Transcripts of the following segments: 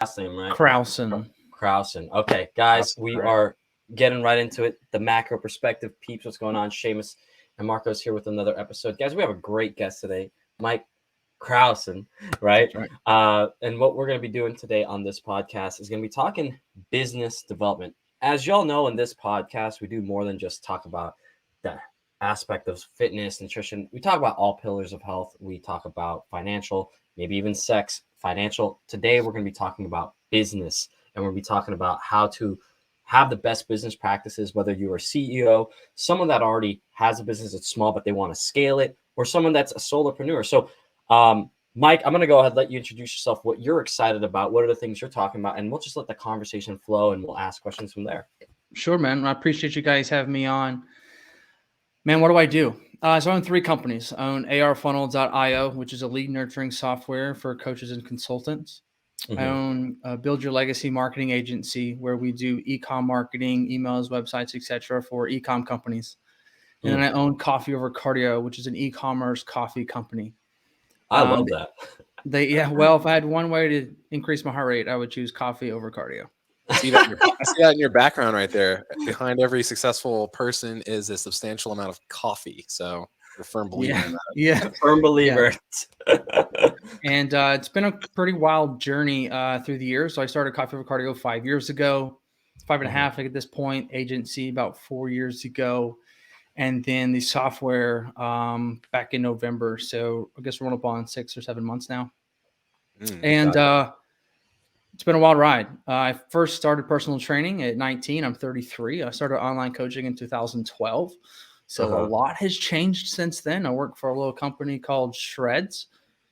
last name, right? Crowson. Crowson. Okay, guys, we are getting right into it. The macro perspective, peeps, what's going on? Seamus and Marco's here with another episode. Guys, we have a great guest today, Mike Crowson, right? And what we're going to be doing today on this podcast is going to be talking business development. As y'all know, in this podcast, we do more than just talk about the aspect of fitness, nutrition. We talk about all pillars of health. We talk about financial, maybe even sex, financial. Today, we're going to be talking about business. And we'll be talking about how to have the best business practices, whether you're a CEO, someone that already has a business that's small, but they want to scale it, or someone that's a solopreneur. So, Mike, I'm going to go ahead and let you introduce yourself, what you're excited about, what are the things you're talking about, and we'll just let the conversation flow and we'll ask questions from there. Sure, man. I appreciate you guys having me on. Man, what do I do? So I own 3 companies. I own arfunnel.io, which is a lead nurturing software for coaches and consultants. I own Build Your Legacy marketing agency, where we do e-comm marketing, emails, websites, etc. for e-comm companies. And then I own CoffeeOverCardio, which is an e-commerce coffee company. I love that. Well, if I had one way to increase my heart rate, I would choose coffee over cardio. I see that in your background right there. Behind every successful person is a substantial amount of coffee. So you're a firm believer in that. Yeah. Firm believer. Yeah. And it's been a pretty wild journey through the years. So I started Coffee Over Cardio 5 years ago, 5.5 at this point, agency about 4 years ago. And then the software back in November. So I guess we're up on 6 or 7 months now. And it's been a wild ride. I first started personal training at 19. I'm 33. I started online coaching in 2012. So a lot has changed since then. I work for a little company called Shreds.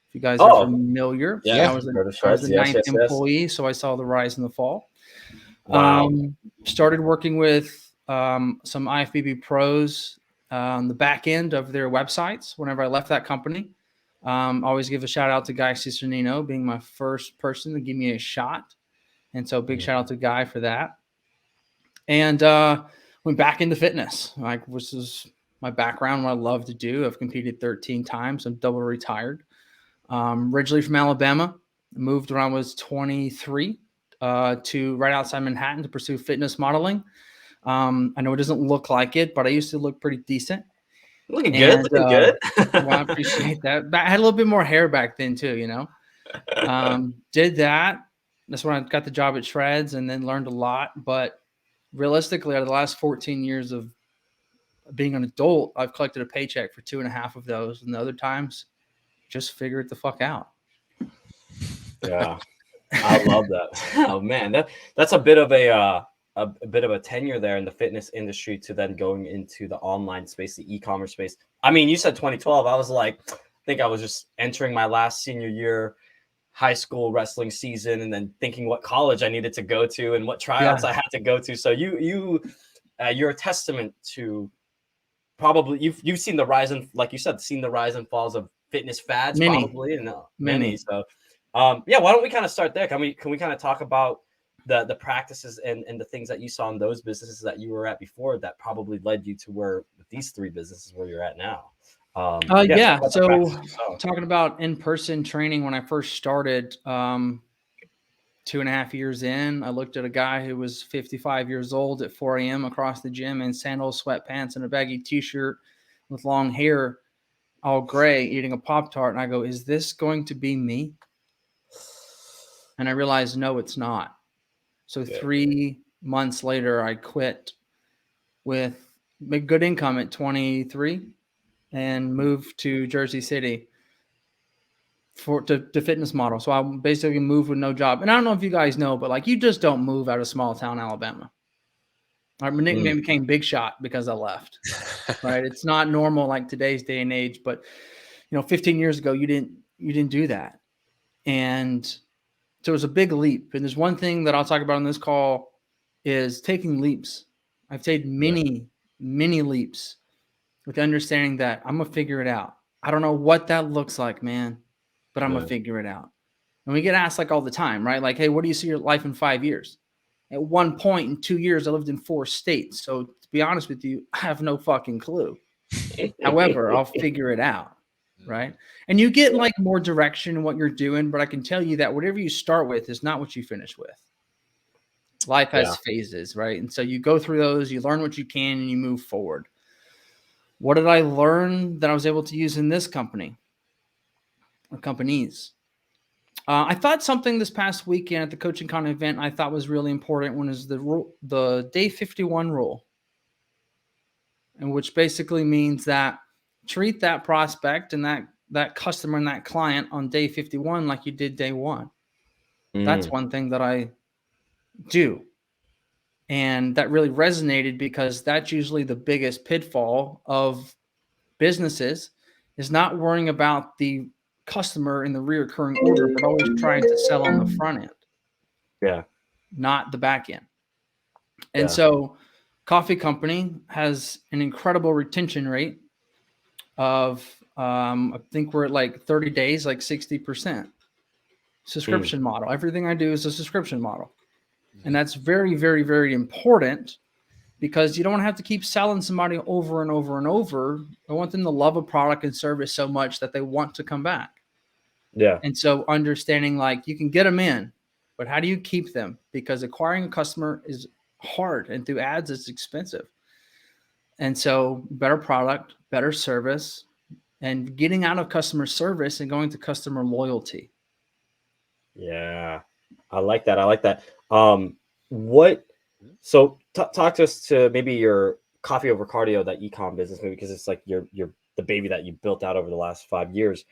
If you guys are familiar. Yeah. I was the 9th employee, so I saw the rise and the fall. Wow. Started working with some IFBB pros on the back end of their websites whenever I left that company. Always give a shout out to Guy Cisternino, being my first person to give me a shot. And so big shout out to Guy for that. And went back into fitness, which is my background, what I love to do. I've competed 13 times. I'm double retired. Originally from Alabama, moved when I was 23 to right outside Manhattan to pursue fitness modeling. I know it doesn't look like it, but I used to look pretty decent. Looking good. Well, I appreciate that. I had a little bit more hair back then too, Did that. That's when I got the job at Shreds and then learned a lot. But realistically, out of the last 14 years of being an adult, I've collected a paycheck for 2.5 of those. And the other times, just figure it the fuck out. Yeah. I love that. Oh man, that's a bit of a tenure there in the fitness industry to then going into the online space, the e-commerce space. I mean, you said 2012. I was like, I think I was just entering my last senior year high school wrestling season and then thinking what college I needed to go to and what tryouts I had to go to. So you're a testament to probably you've seen the rise and, like you said, seen the rise and falls of fitness fads, probably, and many. So why don't we kind of start there? Can we kind of talk about the practices and the things that you saw in those businesses that you were at before that probably led you to where with these 3 businesses where you're at now? So talking about in-person training, when I first started 2.5 years in, I looked at a guy who was 55 years old at 4 a.m. across the gym in sandals, sweatpants, and a baggy t-shirt with long hair, all gray, eating a Pop-Tart. And I go, is this going to be me? And I realized, no, it's not. So 3 months later, I quit with good income at 23 and moved to Jersey City to fitness model. So I basically moved with no job. And I don't know if you guys know, but you just don't move out of small town Alabama. My nickname became Big Shot because I left. Right? It's not normal like today's day and age, but 15 years ago you didn't do that. And so it was a big leap. And there's one thing that I'll talk about on this call is taking leaps. I've taken many leaps with understanding that I'm going to figure it out. I don't know what that looks like, man, but I'm going to figure it out. And we get asked all the time, right? Like, hey, what do you see your life in 5 years? At one point in 2 years, I lived in 4 states. So to be honest with you, I have no fucking clue. However, I'll figure it out. right? And you get like more direction in what you're doing, but I can tell you that whatever you start with is not what you finish with. Life has phases, right? And so you go through those, you learn what you can, and you move forward. What did I learn that I was able to use in this company or companies? I thought something this past weekend at the Coaching Con event I thought was really important one is the day 51 rule, and which basically means that treat that prospect and that customer and that client on day 51 like you did day one. That's one thing that I do. And that really resonated because that's usually the biggest pitfall of businesses is not worrying about the customer in the reoccurring order, but always trying to sell on the front end. Yeah. Not the back end. And so Coffee Company has an incredible retention rate of, I think we're at like 30 days, like 60%. Subscription model. Everything I do is a subscription model. And that's very, very, very important because you don't have to keep selling somebody over and over and over. I want them to love a product and service so much that they want to come back. Yeah. And so understanding like you can get them in, but how do you keep them? Because acquiring a customer is hard and through ads, it's expensive. And so better product, better service, and getting out of customer service and going to customer loyalty. Yeah. I like that. Talk to us to maybe your coffee over cardio, that e-comm business, maybe because it's like you're the baby that you built out over the last 5 years.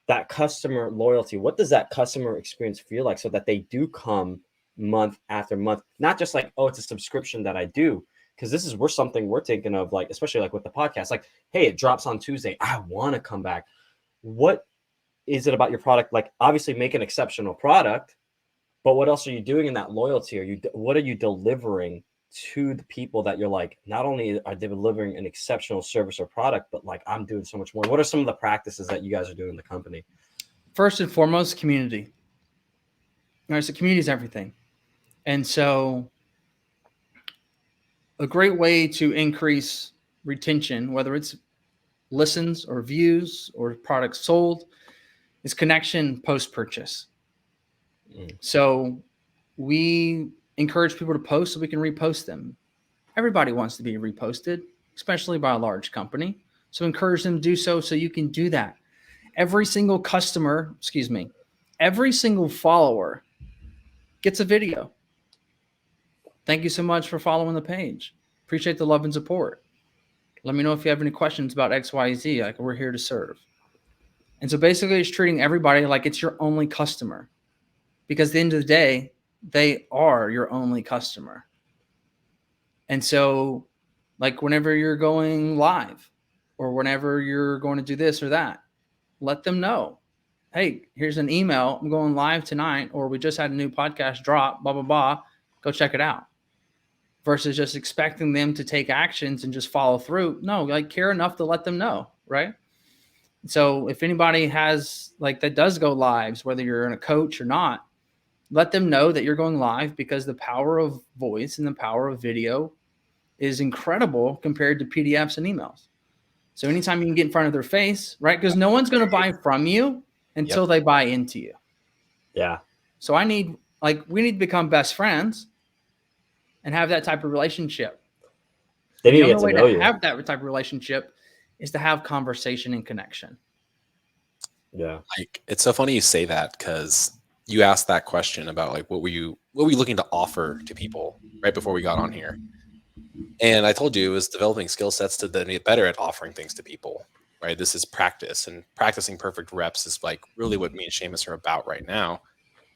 That customer loyalty, what does that customer experience feel like so that they do come month after month? Not just like, oh, it's a subscription that I do, because this is something we're thinking of, like, especially like with the podcast, like, hey, it drops on Tuesday, I want to come back. What is it about your product? Like, obviously make an exceptional product, but what else are you doing in that loyalty? What are you delivering to the people that you're like, not only are they delivering an exceptional service or product, but like I'm doing so much more? What are some of the practices that you guys are doing in the company? First and foremost, community. All right, so community is everything. And so a great way to increase retention, whether it's listens or views or products sold, is connection post-purchase. So we encourage people to post so we can repost them. Everybody wants to be reposted, especially by a large company. So encourage them to do so you can do that. Every single follower gets a video. Thank you so much for following the page. Appreciate the love and support. Let me know if you have any questions about XYZ. Like, we're here to serve. And so basically it's treating everybody like it's your only customer, because at the end of the day, they are your only customer. And so like whenever you're going live or whenever you're going to do this or that, let them know, hey, here's an email. I'm going live tonight, or we just had a new podcast drop, blah, blah, blah. Go check it out. Versus just expecting them to take actions and just follow through. No, like care enough to let them know, right? So if anybody has like that does go lives, whether you're in a coach or not, let them know that you're going live, because the power of voice and the power of video is incredible compared to PDFs and emails. So anytime you can get in front of their face, right? Because no one's going to buy from you until they buy into you. Yeah. So we need to become best friends and have that type of relationship. They need to get to know you. Have that type of relationship is to have conversation and connection. Yeah. Like, it's so funny you say that, because you asked that question about like, what were you looking to offer to people right before we got on here? And I told you it was developing skill sets to then get better at offering things to people, right? This is practice, and practicing perfect reps is like really what me and Seamus are about right now.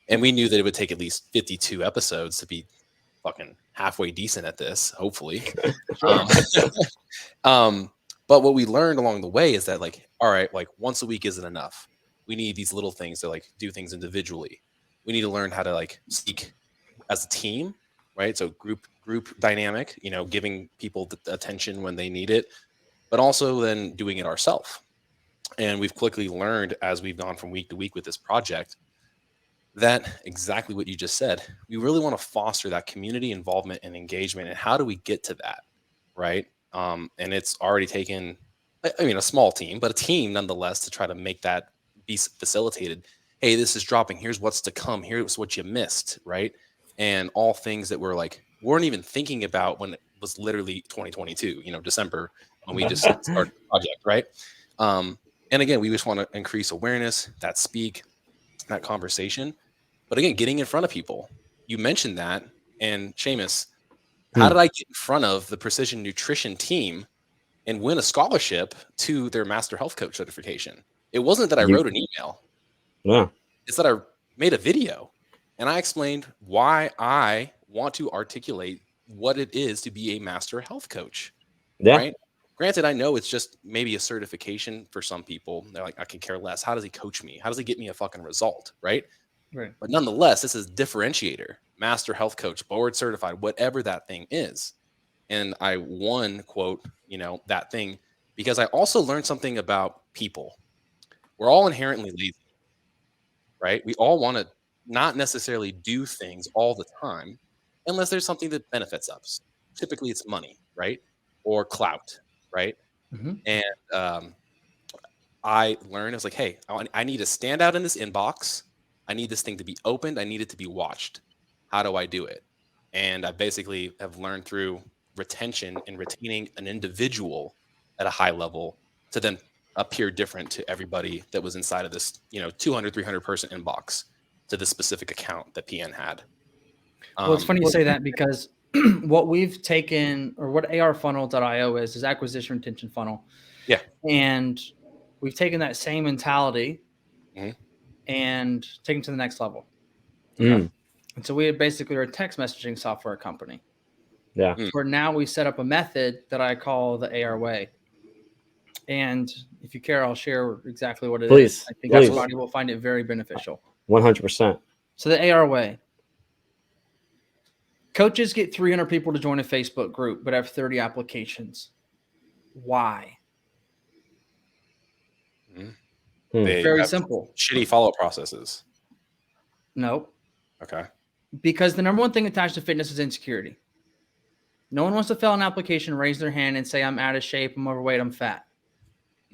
And we knew that it would take at least 52 episodes to be fucking halfway decent at this, hopefully. But what we learned along the way is that, like, all right, like once a week isn't enough. We need these little things to like do things individually. We need to learn how to like speak as a team, right? So group dynamic, giving people the attention when they need it, but also then doing it ourselves. And we've quickly learned as we've gone from week to week with this project that exactly what you just said. We really want to foster that community involvement and engagement. And how do we get to that, right? And it's already taken I mean, a small team, but a team nonetheless, to try to make that be facilitated. Hey, this is dropping. Here's what's to come. Here's what you missed, right? And all things that we're like, weren't even thinking about when it was literally 2022, December, when we just started the project, right? And again, we just want to increase awareness, that conversation. But again, getting in front of people. You mentioned that. And Seamus, how did I get in front of the precision nutrition team and win a scholarship to their master health coach certification? It wasn't that I wrote an email. Yeah. It's that I made a video and I explained why I want to articulate what it is to be a master health coach. Yeah. Right. Granted, I know it's just maybe a certification for some people. They're like, I can care less. How does he coach me? How does he get me a fucking result? Right. But nonetheless, this is differentiator, master health coach, board certified, whatever that thing is. And I won, quote, that thing because I also learned something about people. We're all inherently lazy, right? We all want to not necessarily do things all the time unless there's something that benefits us. Typically it's money, right? Or clout, right? And I learned, I was like, hey, I need to stand out in this inbox. I need this thing to be opened. I need it to be watched. How do I do it? And I basically have learned through retention and retaining an individual at a high level to then appear different to everybody that was inside of this, 200, 300 person inbox to this specific account that PN had. Well, it's funny you say that because what we've taken, or what ARfunnel.io is acquisition retention funnel. Yeah. And we've taken that same mentality and taken it to the next level. And so we basically are a text messaging software company. Yeah. Where now we set up a method that I call the AR way. And if you care, I'll share exactly what it is. I think everybody will find it very beneficial. 100%. So the AR way. Coaches get 300 people to join a Facebook group, but have 30 applications. Why? Very simple. Shitty follow-up processes. No. Okay. Because the number one thing attached to fitness is insecurity. No one wants to fill an application, raise their hand, and say, I'm out of shape, I'm overweight, I'm fat.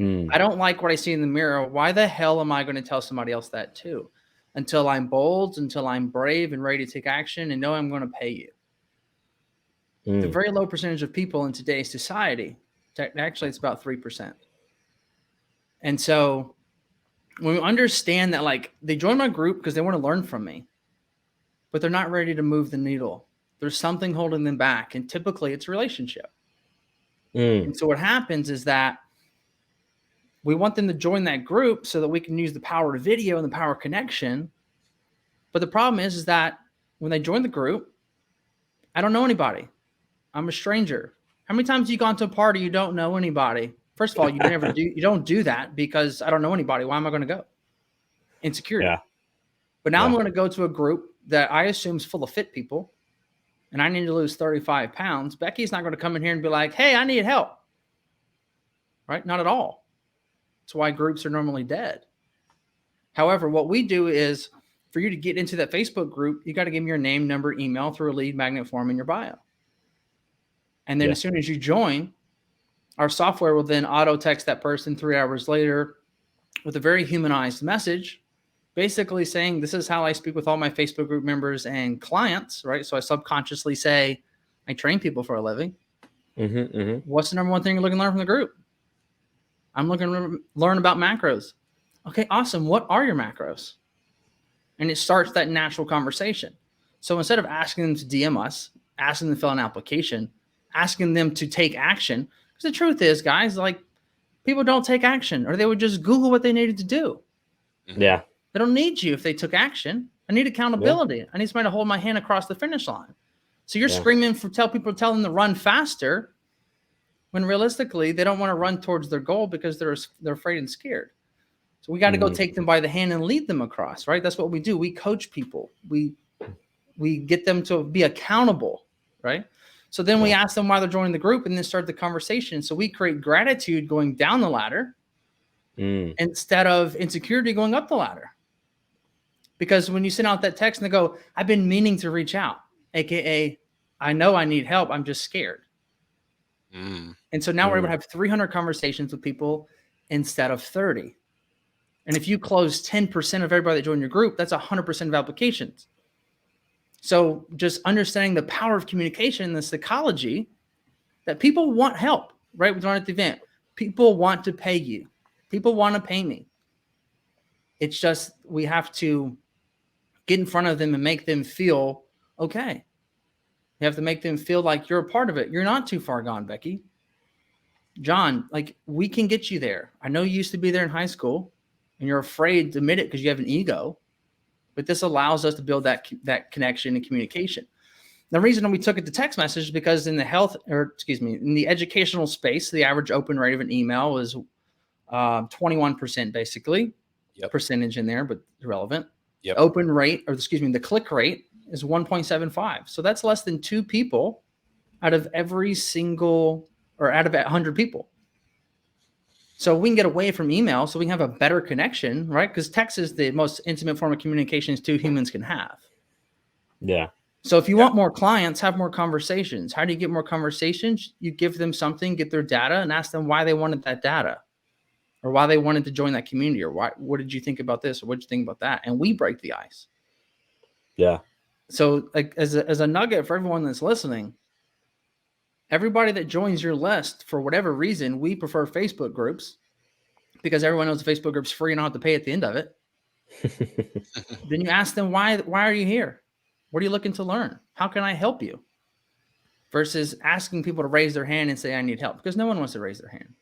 I don't like what I see in the mirror. Why the hell am I going to tell somebody else that too? Until I'm bold, until I'm brave and ready to take action and know I'm going to pay you. The very low percentage of people in today's society, actually it's about 3%. And so when we understand that, like, they join my group because they want to learn from me, but they're not ready to move the needle. There's something holding them back. And typically it's a relationship. And so what happens is that we want them to join that group so that we can use the power of video and the power of connection. But the problem is that when they join the group, I don't know anybody. I'm a stranger. How many times have you gone to a party you don't know anybody? First of all, you don't do that because I don't know anybody. Why am I going to go? Insecurity. Yeah. But now I'm going to go to a group that I assume is full of fit people, and I need to lose 35 pounds. Becky's not going to come in here and be like, hey, I need help. Right? Not at all. That's why groups are normally dead. However, what we do is for you to get into that Facebook group, you got to give me your name, number, email through a lead magnet form in your bio. And then as soon as you join, our software will then auto text that person 3 hours later with a very humanized message, basically saying, this is how I speak with all my Facebook group members and clients, right? So I subconsciously say, I train people for a living. What's the number one thing you're looking to learn from the group? I'm looking to learn about macros. Okay, awesome. What are your macros? And it starts that natural conversation. So instead of asking them to DM us, asking them to fill an application, asking them to take action, because the truth is, guys, like, people don't take action, or they would just Google what they needed to do. Yeah. They don't need you if they took action. I need accountability. I need somebody to hold my hand across the finish line. So you're screaming for tell them to run faster, when realistically they don't want to run towards their goal because they're afraid and scared. So we got to go take them by the hand and lead them across, right? That's what we do. We coach people. We get them to be accountable, right? So then we ask them why they're joining the group and then start the conversation. So we create gratitude going down the ladder instead of insecurity going up the ladder. Because when you send out that text and they go, I've been meaning to reach out, AKA, I know I need help, I'm just scared. And so now we're able to have 300 conversations with people instead of 30. And if you close 10% of everybody that joined your group, that's 100% of applications. So just understanding the power of communication and the psychology that people want help, right? We're at the event. People want to pay you. People want to pay me. It's just we have to get in front of them and make them feel okay. You have to make them feel like you're a part of it. You're not too far gone, Becky. John, like, we can get you there. I know you used to be there in high school and you're afraid to admit it because you have an ego, but this allows us to build that connection and communication. The reason we took it to text message is because in the educational space, the average open rate of an email is 21% basically. Yep. Percentage in there, but irrelevant. Yep. Open rate, the click rate is 1.75. So that's less than 2 people out of 100 people. So we can get away from email so we can have a better connection, right? Because text is the most intimate form of communications 2 humans can have. Yeah. So if you want more clients, have more conversations. How do you get more conversations? You give them something, get their data, and ask them why they wanted that data, or why they wanted to join that community, or what did you think about this, or what did you think about that? And we break the ice. Yeah. So like as a nugget for everyone that's listening, everybody that joins your list, for whatever reason, we prefer Facebook groups because everyone knows the Facebook group's free and don't have to pay at the end of it. Then you ask them, why are you here? What are you looking to learn? How can I help you? Versus asking people to raise their hand and say, I need help, because no one wants to raise their hand.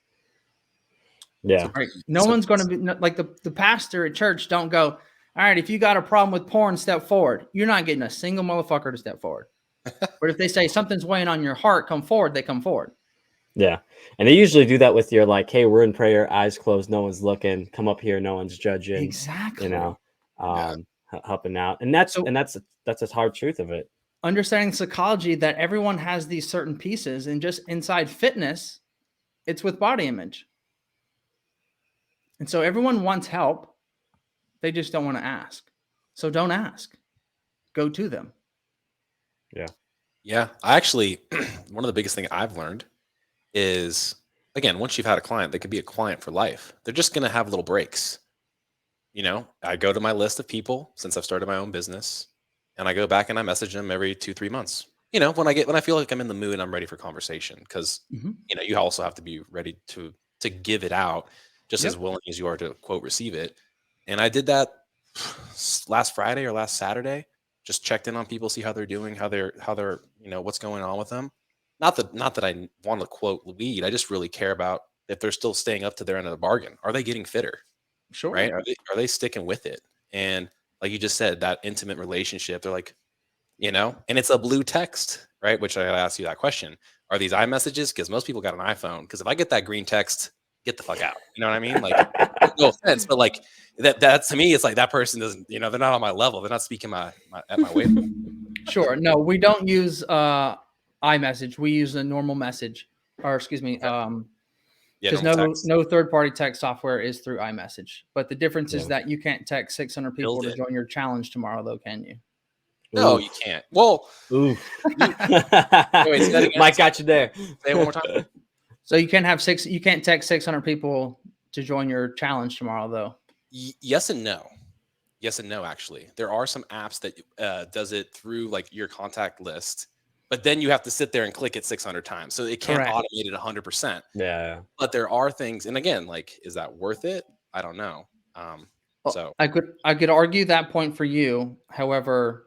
Yeah. Right? No one's going to be like the pastor at church. Don't go, all right, if you got a problem with porn, step forward. You're not getting a single motherfucker to step forward. But if they say something's weighing on your heart, come forward, they come forward. Yeah. And they usually do that with your, like, hey, we're in prayer, eyes closed, no one's looking, come up here, no one's judging. Exactly. Helping out. And that's a hard truth of it. Understanding psychology that everyone has these certain pieces, and just inside fitness, it's with body image. And so everyone wants help. They just don't want to ask. So don't ask. Go to them. Yeah. Yeah. I actually, one of the biggest things I've learned is, again, once you've had a client, they could be a client for life. They're just going to have little breaks. You know, I go to my list of people since I've started my own business, and I go back and I message them every 2-3 months. You know, when I feel like I'm in the mood and I'm ready for conversation, because, you know, you also have to be ready to give it out just as willing as you are to, quote, receive it. And I did that last Friday or last Saturday. Just checked in on people, see how they're doing, how they're, you know, what's going on with them. Not that I want to, quote, lead. I just really care about if they're still staying up to their end of the bargain. Are they getting fitter? Sure. Right? Are they sticking with it? And like you just said, that intimate relationship, they're like, you know, and it's a blue text, right? Which I gotta ask you that question. Are these iMessages? Because most people got an iPhone. Because if I get that green text, get the fuck out. You know what I mean? Like, no offense, but like that to me, it's like that person doesn't, you know, they're not on my level. They're not speaking at my wavelength. Sure. No, we don't use iMessage. We use a normal message, or excuse me, because no third-party text software is through iMessage. But the difference is that you can't text 600 people to join your challenge tomorrow, though, can you? No, you can't. Well, wait, Mike got you there. Say it one more time. So you can't text 600 people to join your challenge tomorrow, though. Yes and no. Yes and no, actually. There are some apps that does it through like your contact list, but then you have to sit there and click it 600 times. So it can't automate it 100%. Yeah. But there are things, and again, like, is that worth it? I don't know. So I could argue that point for you. However,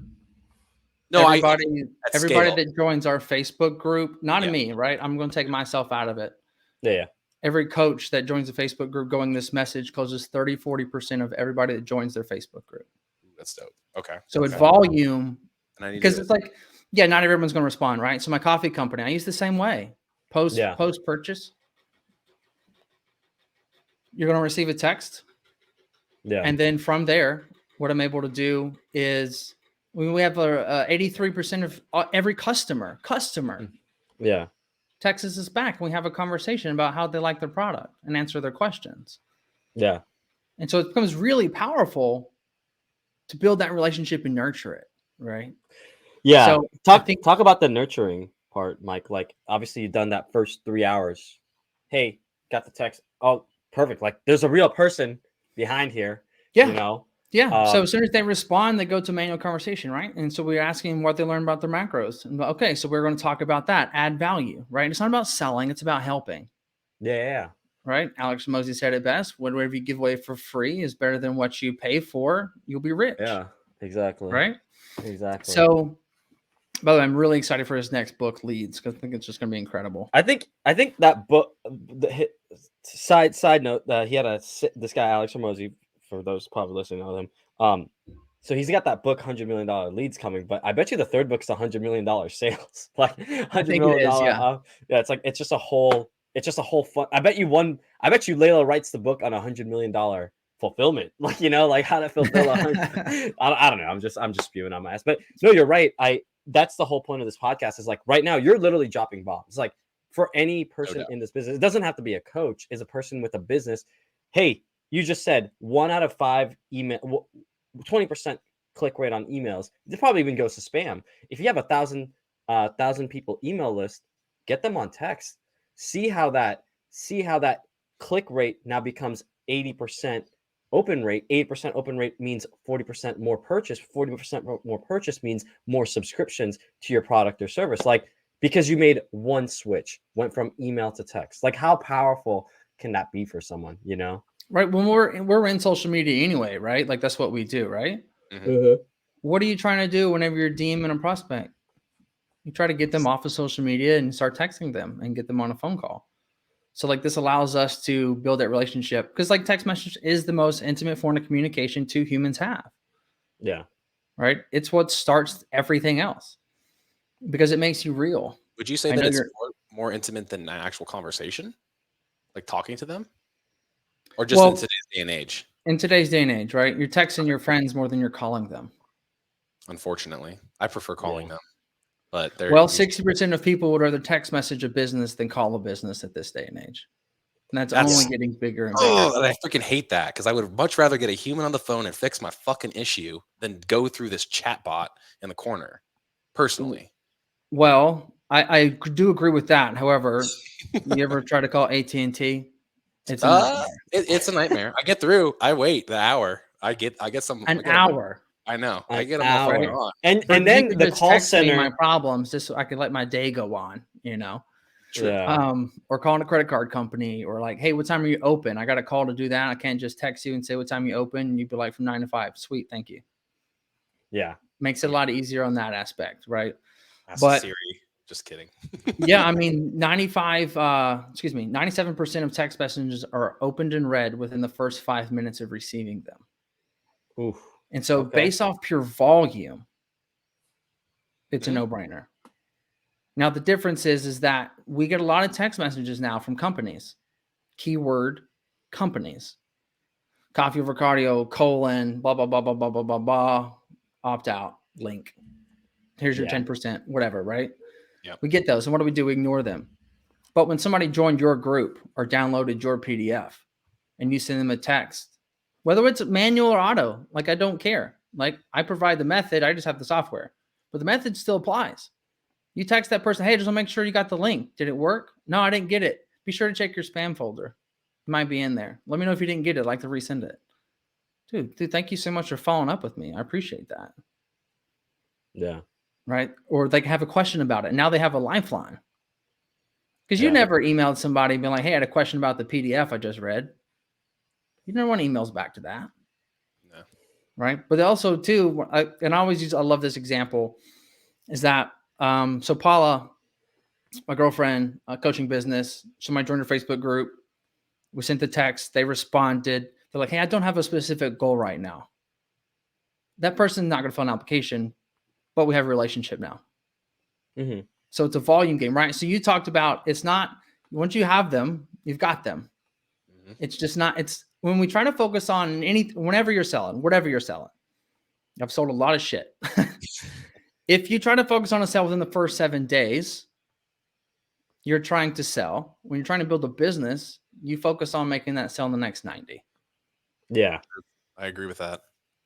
no, everybody scale. that joins our Facebook group, not me, right? I'm going to take myself out of it. Yeah. Every coach that joins the Facebook group going this message closes 30-40% of everybody that joins their Facebook group. That's dope. Okay. So at volume, because it's like, not everyone's going to respond, right? So my coffee company, I use the same way. Post purchase, you're going to receive a text. Yeah. And then from there, what I'm able to do is we have 83% of every customer. Yeah. Texts us back and we have a conversation about how they like their product and answer their questions. Yeah. And so it becomes really powerful to build that relationship and nurture it, right? Yeah. So talk about the nurturing. part, Mike. Like, obviously, you've done that first 3 hours. Hey, got the text. Oh, perfect. Like, there's a real person behind here. Yeah. You know. Yeah. So as soon as they respond, they go to manual conversation, right? And so we're asking what they learned about their macros. And okay, so we're going to talk about that. Add value, right? It's not about selling; it's about helping. Yeah. Right. Alex Mosey said it best: whatever you give away for free is better than what you pay for. You'll be rich. Yeah. Exactly. Right. Exactly. So, by the way, I'm really excited for his next book, Leads, because I think it's just going to be incredible. I think that book. Side note, he had this guy Alex Hormozy, for those probably listening to him. So he's got that book $100 million leads coming, but I bet you the third book's $100 million sales. Like $100 million. Yeah, it's just a whole fun. I bet you Layla writes the book on $100 million fulfillment. Like, like how to fulfill 100. I don't know. I'm just spewing on my ass. But no, you're right. That's the whole point of this podcast is like right now you're literally dropping bombs. Like for any person in this business, it doesn't have to be a coach, is a person with a business. Hey, you just said 1 out of 5 email, 20% click rate on emails. It probably even goes to spam. If you have 1,000 people email list, get them on text. See how that click rate now becomes 80% open rate. 80% open rate means 40% more purchase. 40% more purchase means more subscriptions to your product or service. Like, because you made one switch, went from email to text. Like, how powerful can that be for someone, Right. When we're in social media anyway, right? Like that's what we do, right? Mm-hmm. What are you trying to do whenever you're DMing a prospect? You try to get them off of social media and start texting them and get them on a phone call. So like this allows us to build that relationship because like text message is the most intimate form of communication two humans have. Yeah. Right. It's what starts everything else because it makes you real. Would you say that it's more intimate than an actual conversation? Like talking to them? Or just in today's day and age? In today's day and age, right? You're texting your friends more than you're calling them. Unfortunately. I prefer calling them. But 60% of people would rather text message a business than call a business at this day and age. And that's only getting bigger and bigger. Oh, and I freaking hate that because I would much rather get a human on the phone and fix my fucking issue than go through this chat bot in the corner, personally. Well, I do agree with that. However, you ever try to call AT&T? It's a nightmare. It's a nightmare. I get through. I wait the hour. I get some hour. I know. I get them on. And then the call center. My problems just so I could let my day go on. True. Yeah. Or calling a credit card company or like, hey, what time are you open? I got a call to do that. I can't just text you and say what time you open. And you'd be like from 9 to 5. Sweet, thank you. Yeah. Makes it a lot easier on that aspect, right? But Siri. Just kidding. Yeah, I mean, 97% of text messages are opened and read within the first 5 minutes of receiving them. Oof. And so based off pure volume, it's a no-brainer. Now, the difference is that we get a lot of text messages now from companies. Keyword companies. CoffeeOverCardio, blah, blah, blah, blah, blah, blah, blah, blah, opt out, link. Here's your 10%, whatever, right? Yep. We get those. And what do? We ignore them. But when somebody joined your group or downloaded your PDF and you send them a text, whether it's manual or auto, like I don't care. Like I provide the method, I just have the software. But the method still applies. You text that person, hey, just want to make sure you got the link. Did it work? No, I didn't get it. Be sure to check your spam folder. It might be in there. Let me know if you didn't get it. I'd like to resend it. Dude, thank you so much for following up with me. I appreciate that. Yeah. Right? Or they have a question about it. Now they have a lifeline. Because you never emailed somebody and been like, hey, I had a question about the PDF I just read. You never want emails back to that. No. Right? But also, too, I love this example, is that, so Paula, my girlfriend, coaching business, somebody joined her Facebook group. We sent the text. They responded. They're like, hey, I don't have a specific goal right now. That person's not going to fill an application, but we have a relationship now. Mm-hmm. So it's a volume game, right? So you talked about, it's not, once you have them, you've got them. Mm-hmm. It's just not, it's when we try to focus on whenever you're selling, whatever you're selling. I've sold a lot of shit. If you try to focus on a sale within the first 7 days, you're trying to sell. When you're trying to build a business, you focus on making that sell in the next 90. Yeah. I agree with that.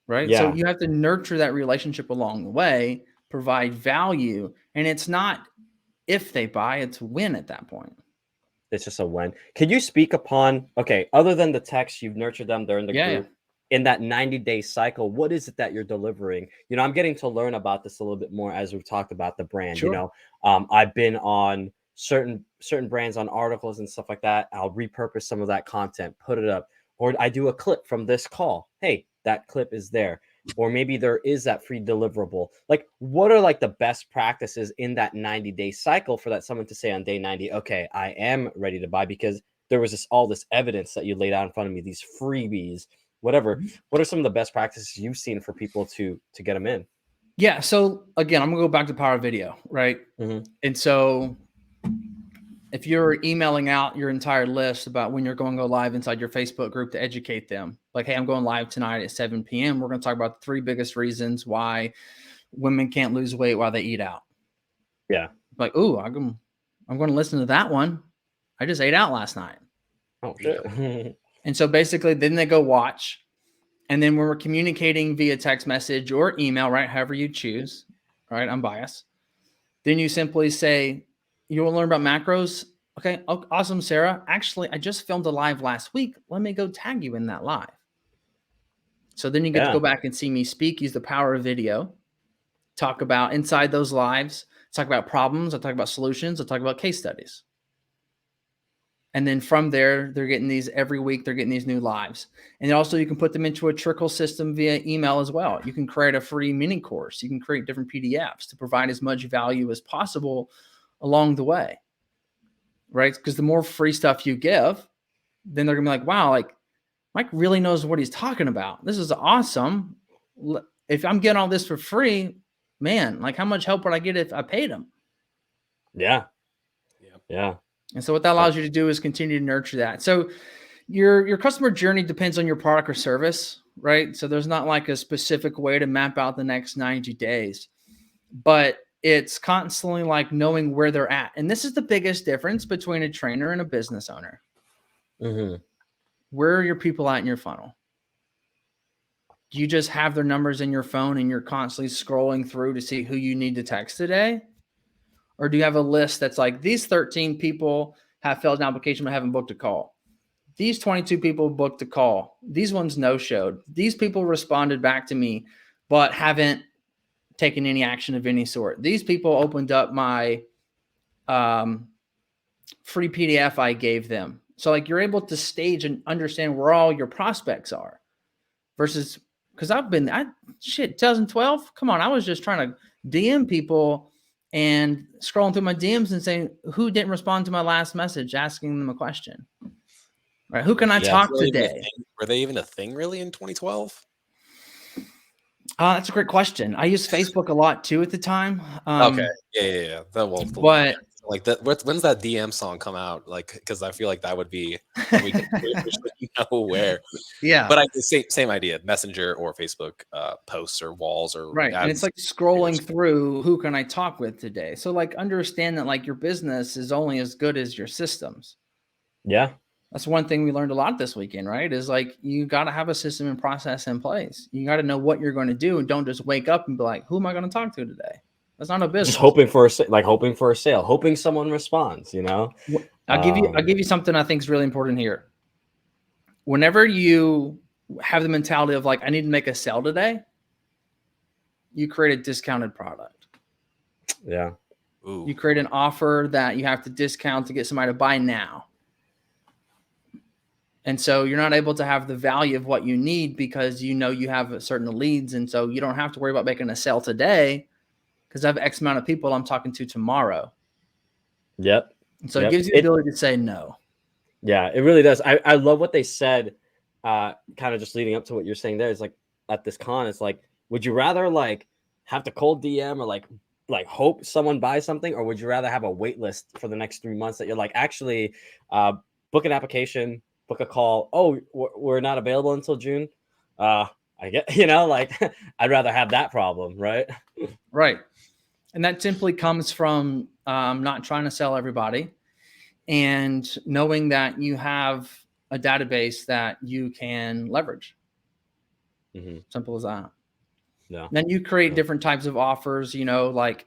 Right. Yeah. So you have to nurture that relationship along the way, provide value. And it's not if they buy, it's a win at that point. It's just a win. Can you speak upon, okay, other than the text, you've nurtured them, they're in the group. In that 90-day cycle, what is it that you're delivering? You know, I'm getting to learn about this a little bit more as we've talked about the brand. Sure. You know, I've been on certain brands on articles and stuff like that. I'll repurpose some of that content, put it up, or I do a clip from this call. Hey, that clip is there. Or maybe there is that free deliverable. Like, what are like the best practices in that 90-day cycle for that someone to say on day 90, okay, I am ready to buy because there was all this evidence that you laid out in front of me, these freebies, whatever. What are some of the best practices you've seen for people to get them in? Yeah. So again, I'm gonna go back to power video, right? And so if you're emailing out your entire list about when you're going to go live inside your Facebook group to educate them, like, hey, I'm going live tonight at 7 p.m. We're going to talk about the 3 biggest reasons why women can't lose weight while they eat out. Yeah. Like, ooh, I'm going to listen to that one. I just ate out last night. Oh, shit. And so basically then they go watch. And then when we're communicating via text message or email, right, however you choose, right, I'm biased. Then you simply say, you want to learn about macros? Okay, awesome, Sarah. Actually, I just filmed a live last week. Let me go tag you in that live. So then you get to go back and see me speak, use the power of video, talk about inside those lives, talk about problems, I talk about solutions, I talk about case studies. And then from there, they're getting these every week, they're getting these new lives. And also you can put them into a trickle system via email as well. You can create a free mini course. You can create different PDFs to provide as much value as possible along the way, right? Because the more free stuff you give, then they're gonna be like, wow, like Mike really knows what he's talking about. This is awesome. If I'm getting all this for free, man, like how much help would I get if I paid him? Yeah. And so what that allows you to do is continue to nurture that. So your customer journey depends on your product or service, right? So there's not like a specific way to map out the next 90 days, but it's constantly like knowing where they're at. And this is the biggest difference between a trainer and a business owner. Where are your people at in your funnel? Do you just have their numbers in your phone and you're constantly scrolling through to see who you need to text today? Or do you have a list that's like, these 13 people have filled an application but haven't booked a call? These 22 people booked a call. These ones no-showed. These people responded back to me but haven't taken any action of any sort. These people opened up my free PDF I gave them. So like you're able to stage and understand where all your prospects are versus, because 2012, come on, I was just trying to DM people and scrolling through my DMs and saying, who didn't respond to my last message, asking them a question, right? Who can I talk today? Were they even a thing really in 2012? That's a great question. I used Facebook a lot too at the time. Okay. Yeah. But like that, when's that DM song come out? Like, because I feel like that would be we can know where. Yeah. But same idea, Messenger or Facebook posts or walls or right. And it's like scrolling through who can I talk with today. So like understand that like your business is only as good as your systems. Yeah. That's one thing we learned a lot this weekend, right? Is like, you got to have a system and process in place. You got to know what you're going to do and don't just wake up and be like, who am I going to talk to today? That's not a business. Just hoping for a sale, hoping someone responds, you know? I'll give you something I think is really important here. Whenever you have the mentality of like, I need to make a sale today, you create a discounted product. Yeah. Ooh. You create an offer that you have to discount to get somebody to buy now. And so you're not able to have the value of what you need because you know you have certain leads. And so you don't have to worry about making a sale today because I have X amount of people I'm talking to tomorrow. Yep. And so it gives you the ability to say no. Yeah, it really does. I love what they said, kind of just leading up to what you're saying there. It's like at this con, it's like, would you rather like have to cold DM or like hope someone buys something, or would you rather have a wait list for the next 3 months that you're like, actually book an application, book a call. Oh, we're not available until June. I get, you know, like I'd rather have that problem, right? Right. And that simply comes from not trying to sell everybody and knowing that you have a database that you can leverage. Simple as that. Yeah. Then you create different types of offers, you know, like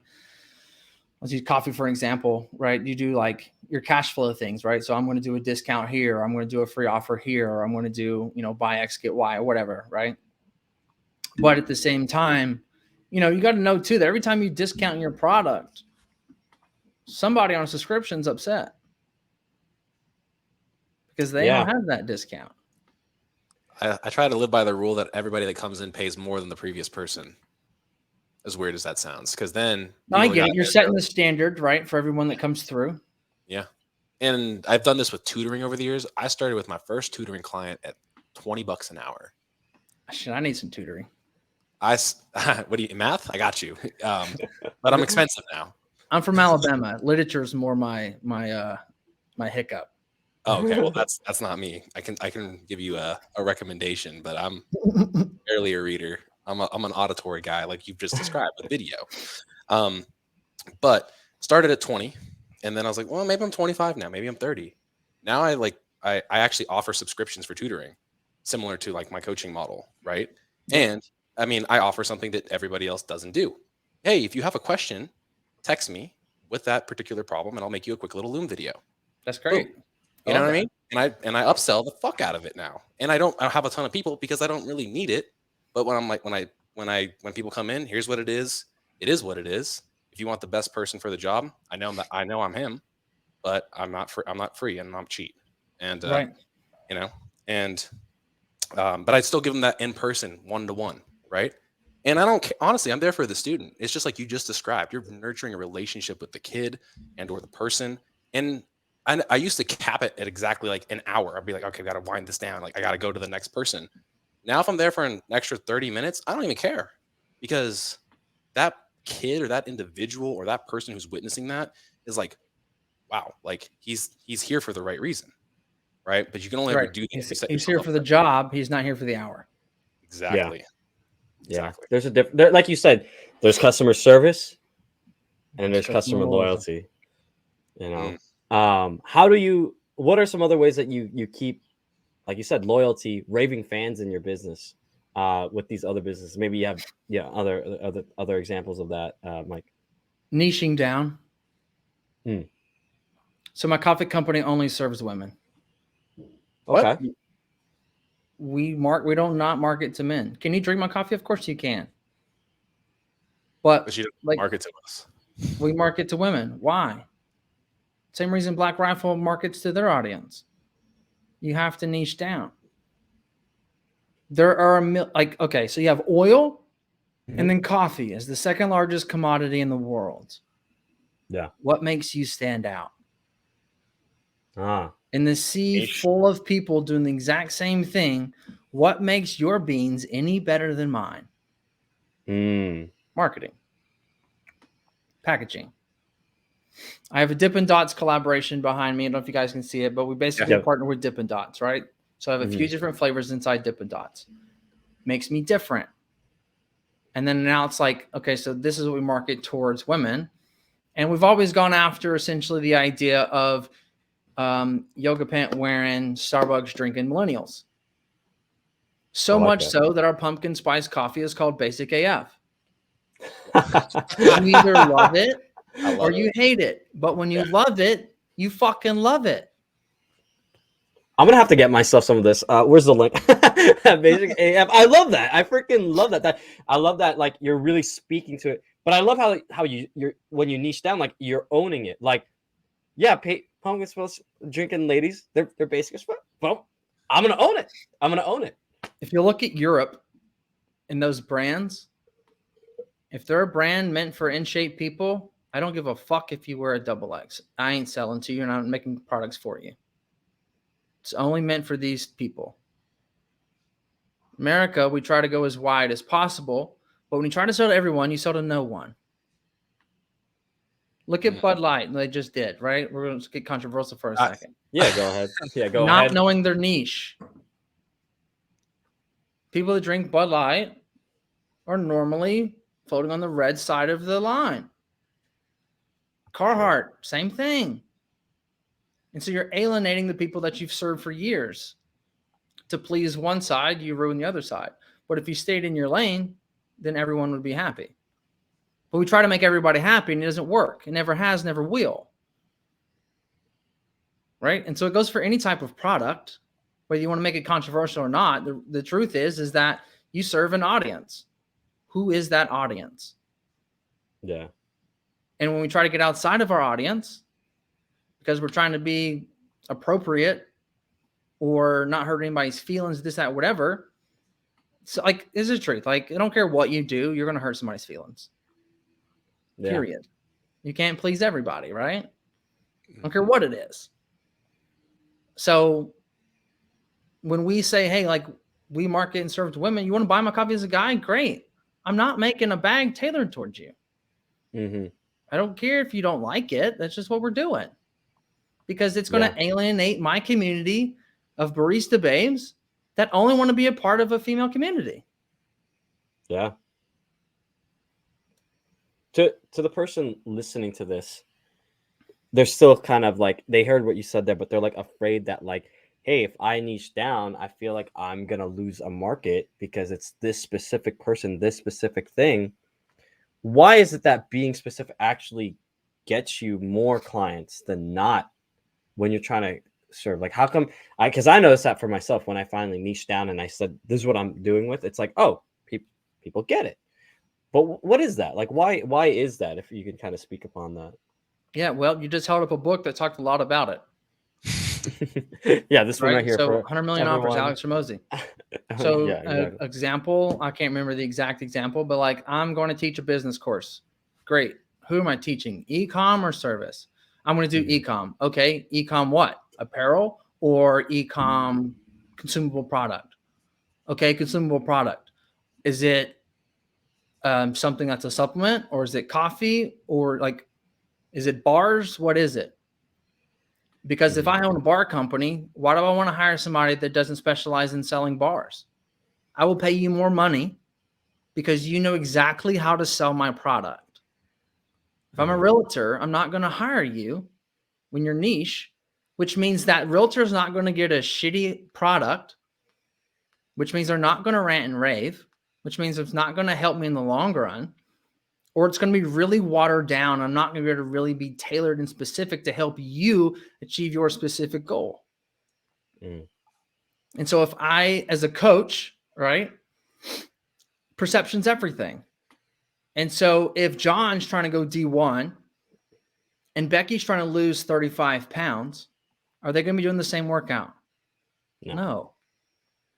let's use coffee for example, right? You do like your cash flow things, right? So I'm going to do a discount here. I'm going to do a free offer here, or I'm going to do, buy X, get Y or whatever, right? But at the same time, you got to know too, that every time you discount your product, somebody on a subscription's upset because they don't have that discount. I try to live by the rule that everybody that comes in pays more than the previous person. As weird as that sounds, because then I get it. You're setting the standard, right, for everyone that comes through. Yeah. And I've done this with tutoring over the years. I started with my first tutoring client at $20 an hour. Shit, I need some tutoring. What do you, math? I got you. But I'm expensive now. I'm from Alabama. Literature is more my hiccup. Oh, okay. Well, that's not me. I can give you a recommendation, but I'm barely a reader. I'm an auditory guy, like you've just described with video. But started at 20, and then I was like, well, maybe I'm 25 now. Maybe I'm 30. Now I actually offer subscriptions for tutoring, similar to like my coaching model, right? And I mean, I offer something that everybody else doesn't do. Hey, if you have a question, text me with that particular problem, and I'll make you a quick little Loom video. That's great. Boom. You know what I mean? And I upsell the fuck out of it now. And I don't have a ton of people because I don't really need it. But when people come in, here's what it is. It is what it is. If you want the best person for the job, I know I'm him, but I'm not free and I'm cheap. And right. But I still give them that in person 1-to-1, right? And I don't honestly, I'm there for the student. It's just like you just described. You're nurturing a relationship with the kid and or the person. And I used to cap it at exactly like an hour. I'd be like, okay, I got to wind this down. Like I got to go to the next person. Now, if I'm there for an extra 30 minutes, I don't even care, because that kid or that individual or that person who's witnessing that is like, wow, like he's here for the right reason, right? But you can only ever do that. He's here for the job. He's not here for the hour. Exactly. Yeah. There's a different, like you said, there's customer service and there's customer loyalty. What are some other ways that you keep, like you said, loyalty, raving fans in your business with these other businesses? Maybe you have other examples of that, Mike. Niching down. So my coffee company only serves women. Okay. We don't not market to men. Can you drink my coffee? Of course you can. But you don't market to us. We market to women. Why? Same reason Black Rifle markets to their audience. You have to niche down. There are so you have oil and then coffee is the second largest commodity in the world. Yeah. What makes you stand out? In the sea full of people doing the exact same thing, what makes your beans any better than mine? Marketing. Packaging. I have a Dippin' Dots collaboration behind me. I don't know if you guys can see it, but we basically partner with Dippin' Dots, right? So I have a few different flavors inside Dippin' Dots. Makes me different. And then now it's like, okay, so this is what we market towards women. And we've always gone after essentially the idea of yoga pant wearing, Starbucks drinking millennials. So much so that our pumpkin spice coffee is called Basic AF. You either love it or you hate it. But when you love it, you fucking love it. I'm going to have to get myself some of this. Where's the link? Basic AF. I love that. I freaking love that. I love that. Like, you're really speaking to it. But I love how you're when you niche down, like, you're owning it. Like, yeah, pumpkin spice drinking ladies, they're basic as fuck. Well, I'm going to own it. If you look at Europe and those brands, if they're a brand meant for in-shape people, I don't give a fuck if you wear a XX. I ain't selling to you and I'm making products for you. It's only meant for these people. America, we try to go as wide as possible, but when you try to sell to everyone, you sell to no one. Look at Bud Light. They just did, right? We're going to get controversial for a second. Yeah, go ahead. Yeah, go ahead. Not knowing their niche. People that drink Bud Light are normally floating on the red side of the line. Carhartt, same thing. And so you're alienating the people that you've served for years. To please one side, you ruin the other side. But if you stayed in your lane, then everyone would be happy. But we try to make everybody happy, and it doesn't work. It never has, never will. Right? And so it goes for any type of product, whether you want to make it controversial or not. The truth is that you serve an audience. Who is that audience? Yeah. And when we try to get outside of our audience, because we're trying to be appropriate or not hurt anybody's feelings, this, that, whatever. So, like, this is the truth. Like, I don't care what you do, you're going to hurt somebody's feelings. Yeah. Period. You can't please everybody, right? I don't care what it is. So when we say, hey, like, we market and serve to women, you want to buy my coffee as a guy? Great. I'm not making a bag tailored towards you. Mm-hmm. I don't care if you don't like it. That's just what we're doing. Because it's going to alienate my community of barista babes that only want to be a part of a female community. Yeah. To the person listening to this, they're still kind of like, they heard what you said there, but they're like afraid that, like, hey, if I niche down, I feel like I'm going to lose a market because it's this specific person, this specific thing. Why is it that being specific actually gets you more clients than not when you're trying to serve? Like, how come? Because I noticed that for myself when I finally niched down and I said, this is what I'm doing with. It's like, oh, people get it. But what is that? Like, why is that? If you can kind of speak upon that. Yeah, well, you just held up a book that talked a lot about it. Yeah, this one right here. So for 100 million everyone. offers, Alex Hormozi. So yeah, exactly. Example, I can't remember the exact example, but like, I'm going to teach a business course. Great. Who am I teaching? E-comm or service? I'm going to do e-comm. Okay. E-comm what? Apparel or e-comm consumable product? Okay. Consumable product. Is it something that's a supplement, or is it coffee, or like, is it bars? What is it? Because if I own a bar company, why do I want to hire somebody that doesn't specialize in selling bars? I will pay you more money because you know exactly how to sell my product. If I'm a realtor, I'm not going to hire you when you're niche, which means that realtor is not going to get a shitty product, which means they're not going to rant and rave, which means it's not going to help me in the long run, or it's going to be really watered down. I'm not going to be able to really be tailored and specific to help you achieve your specific goal. And so if I, as a coach, right, perception's everything. And so if John's trying to go D1 and Becky's trying to lose 35 pounds, are they going to be doing the same workout? No.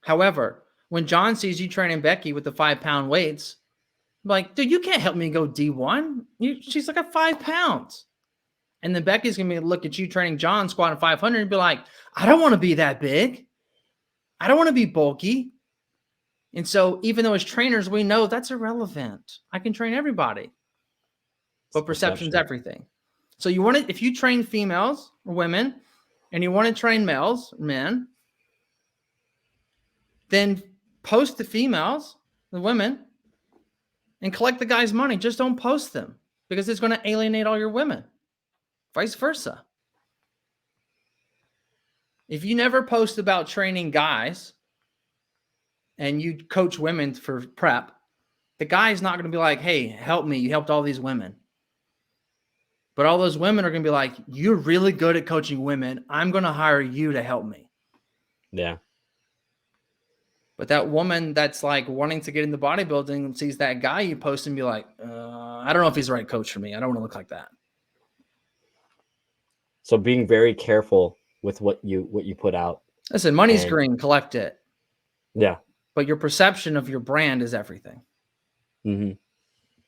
However, when John sees you training Becky with the 5-pound weights, I'm like, dude, you can't help me go D1. She's like at 5 pounds. And then Becky's going to look at you training John squatting 500 and be like, I don't want to be that big. I don't want to be bulky. And so even though as trainers, we know that's irrelevant. I can train everybody. But perception's everything. So you want to, if you train females or women and you want to train males, men, then post the females, the women, and collect the guy's money. Just don't post them because it's going to alienate all your women. Vice versa. If you never post about training guys and you coach women for prep, the guy's not going to be like, hey, help me. You helped all these women. But all those women are going to be like, you're really good at coaching women. I'm going to hire you to help me. Yeah. But that woman that's like wanting to get into bodybuilding and sees that guy you post and be like, I don't know if he's the right coach for me. I don't want to look like that. So being very careful with what you put out. Listen, money's green, collect it. Yeah. But your perception of your brand is everything.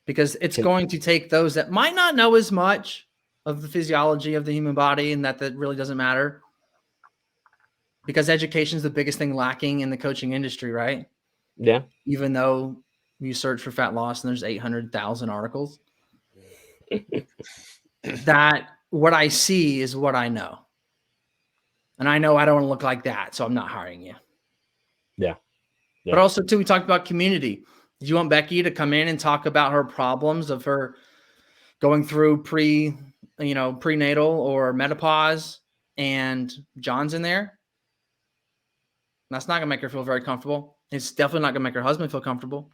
Because it's going to take those that might not know as much of the physiology of the human body and that really doesn't matter. Because education is the biggest thing lacking in the coaching industry, right? Yeah. Even though you search for fat loss and there's 800,000 articles. That what I see is what I know. And I know I don't want to look like that, so I'm not hiring you. Yeah. But also, too, we talked about community. Did you want Becky to come in and talk about her problems of her going through prenatal or menopause and John's in there? That's not going to make her feel very comfortable. It's definitely not going to make her husband feel comfortable.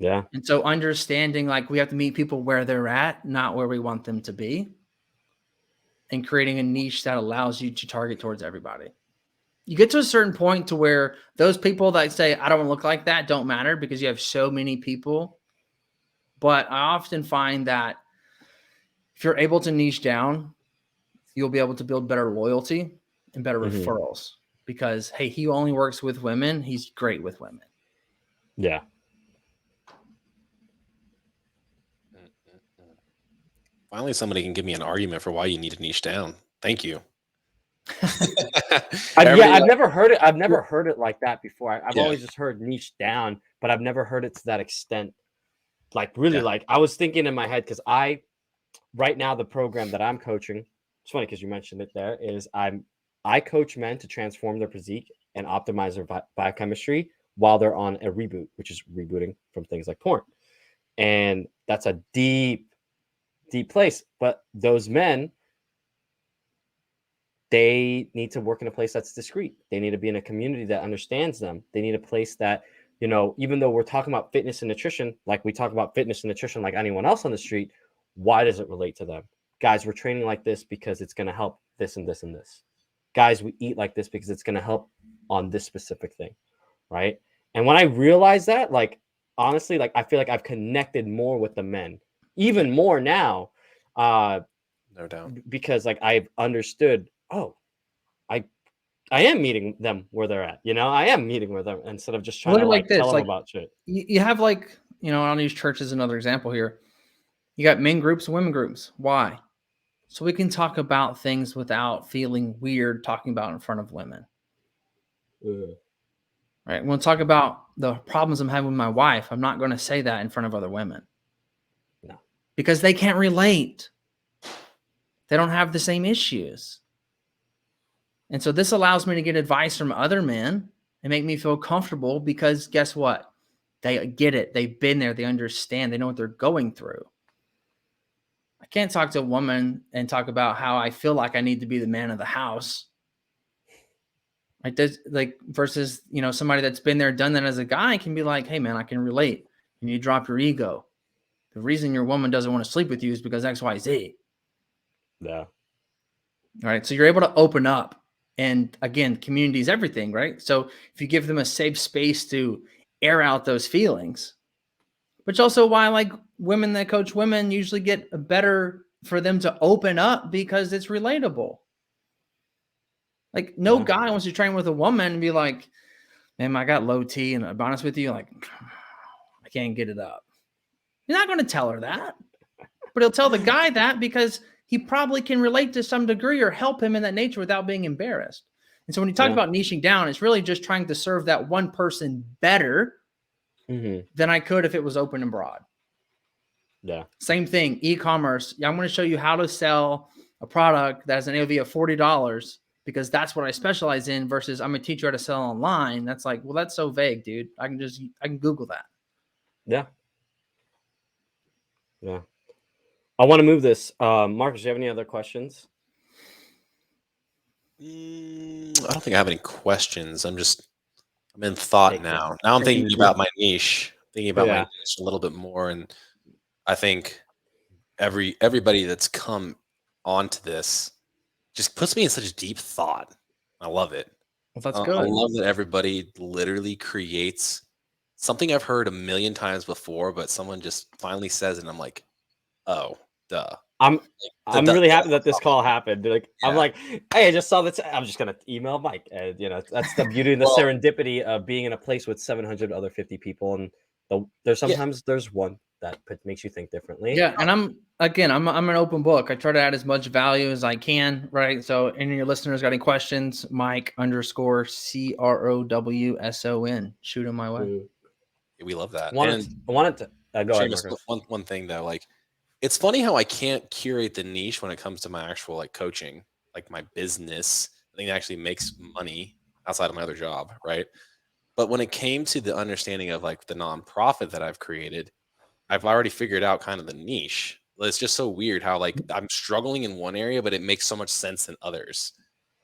Yeah. And so understanding like we have to meet people where they're at, not where we want them to be, and creating a niche that allows you to target towards everybody. You get to a certain point to where those people that say, I don't want to look like that, don't matter because you have so many people. But I often find that if you're able to niche down, you'll be able to build better loyalty and better referrals because, hey, he only works with women. He's great with women. Yeah. Finally, somebody can give me an argument for why you need to niche down. Thank you. I've never heard it. I've never heard it like that before. I've always just heard niche down, but I've never heard it to that extent. Like really, like I was thinking in my head because right now the program that I'm coaching. It's funny because you mentioned it. There is I coach men to transform their physique and optimize their biochemistry while they're on a reboot, which is rebooting from things like porn, and that's a deep place. But those men, they need to work in a place that's discreet. They need to be in a community that understands them. They need a place that, you know, even though we're talking about fitness and nutrition, like we talk about fitness and nutrition like anyone else on the street, why does it relate to them? Guys, we're training like this because it's going to help this and this and this. Guys, we eat like this because it's going to help on this specific thing, right? And when I realized that, like, honestly, like, I feel like I've connected more with the men, even more now, no doubt, because like I've understood, oh, I am meeting them where they're at. You know, I am meeting with them instead of just trying to like tell them about shit. You have like, you know, I'll use church as another example here. You got men groups, women groups. Why? So we can talk about things without feeling weird talking about in front of women. Right? We'll talk about the problems I'm having with my wife. I'm not going to say that in front of other women. No. Because they can't relate. They don't have the same issues. And so this allows me to get advice from other men and make me feel comfortable because guess what? They get it. They've been there. They understand. They know what they're going through. I can't talk to a woman and talk about how I feel like I need to be the man of the house. Like this, like versus, you know, somebody that's been there, done that as a guy can be like, hey man, I can relate. You need to drop your ego. The reason your woman doesn't want to sleep with you is because X, Y, Z. Yeah. All right. So you're able to open up. And again, community is everything, right? So if you give them a safe space to air out those feelings, which also why like women that coach women usually get a better for them to open up because it's relatable. Like no guy wants to train with a woman and be like, man, I got low T and to be honest with you, like I can't get it up. You're not going to tell her that, but he'll tell the guy that because he probably can relate to some degree or help him in that nature without being embarrassed. And so when you talk about niching down, it's really just trying to serve that one person better than I could if it was open and broad. Yeah. Same thing, e-commerce. I'm going to show you how to sell a product that has an AOV of $40 because that's what I specialize in versus I'm going to teach you how to sell online. That's like, well, that's so vague, dude. I can Google that. Yeah. Yeah. I want to move this. Marcus, do you have any other questions? I don't think I have any questions. I'm in thought now. Now I'm thinking about my niche, my niche a little bit more. And I think everybody that's come onto this just puts me in such deep thought. I love it. Well, that's good. I love that everybody literally creates something I've heard a million times before, but someone just finally says it. And I'm like, oh, duh. I'm really happy that this call happened. Like, I'm like, hey, I just saw this. I'm just gonna email Mike, and you know, that's the beauty and the serendipity of being in a place with 700 other 50 people, and there's sometimes there's one that makes you think differently. Yeah, and I'm an open book. I try to add as much value as I can, right? So, any of your listeners got any questions? Mike_CROWSON. Shoot them my way. We love that. I wanted to go ahead. One thing though, like. It's funny how I can't curate the niche when it comes to my actual like coaching, like my business. I think it actually makes money outside of my other job, right? But when it came to the understanding of like the nonprofit that I've created, I've already figured out kind of the niche. It's just so weird how like I'm struggling in one area, but it makes so much sense in others.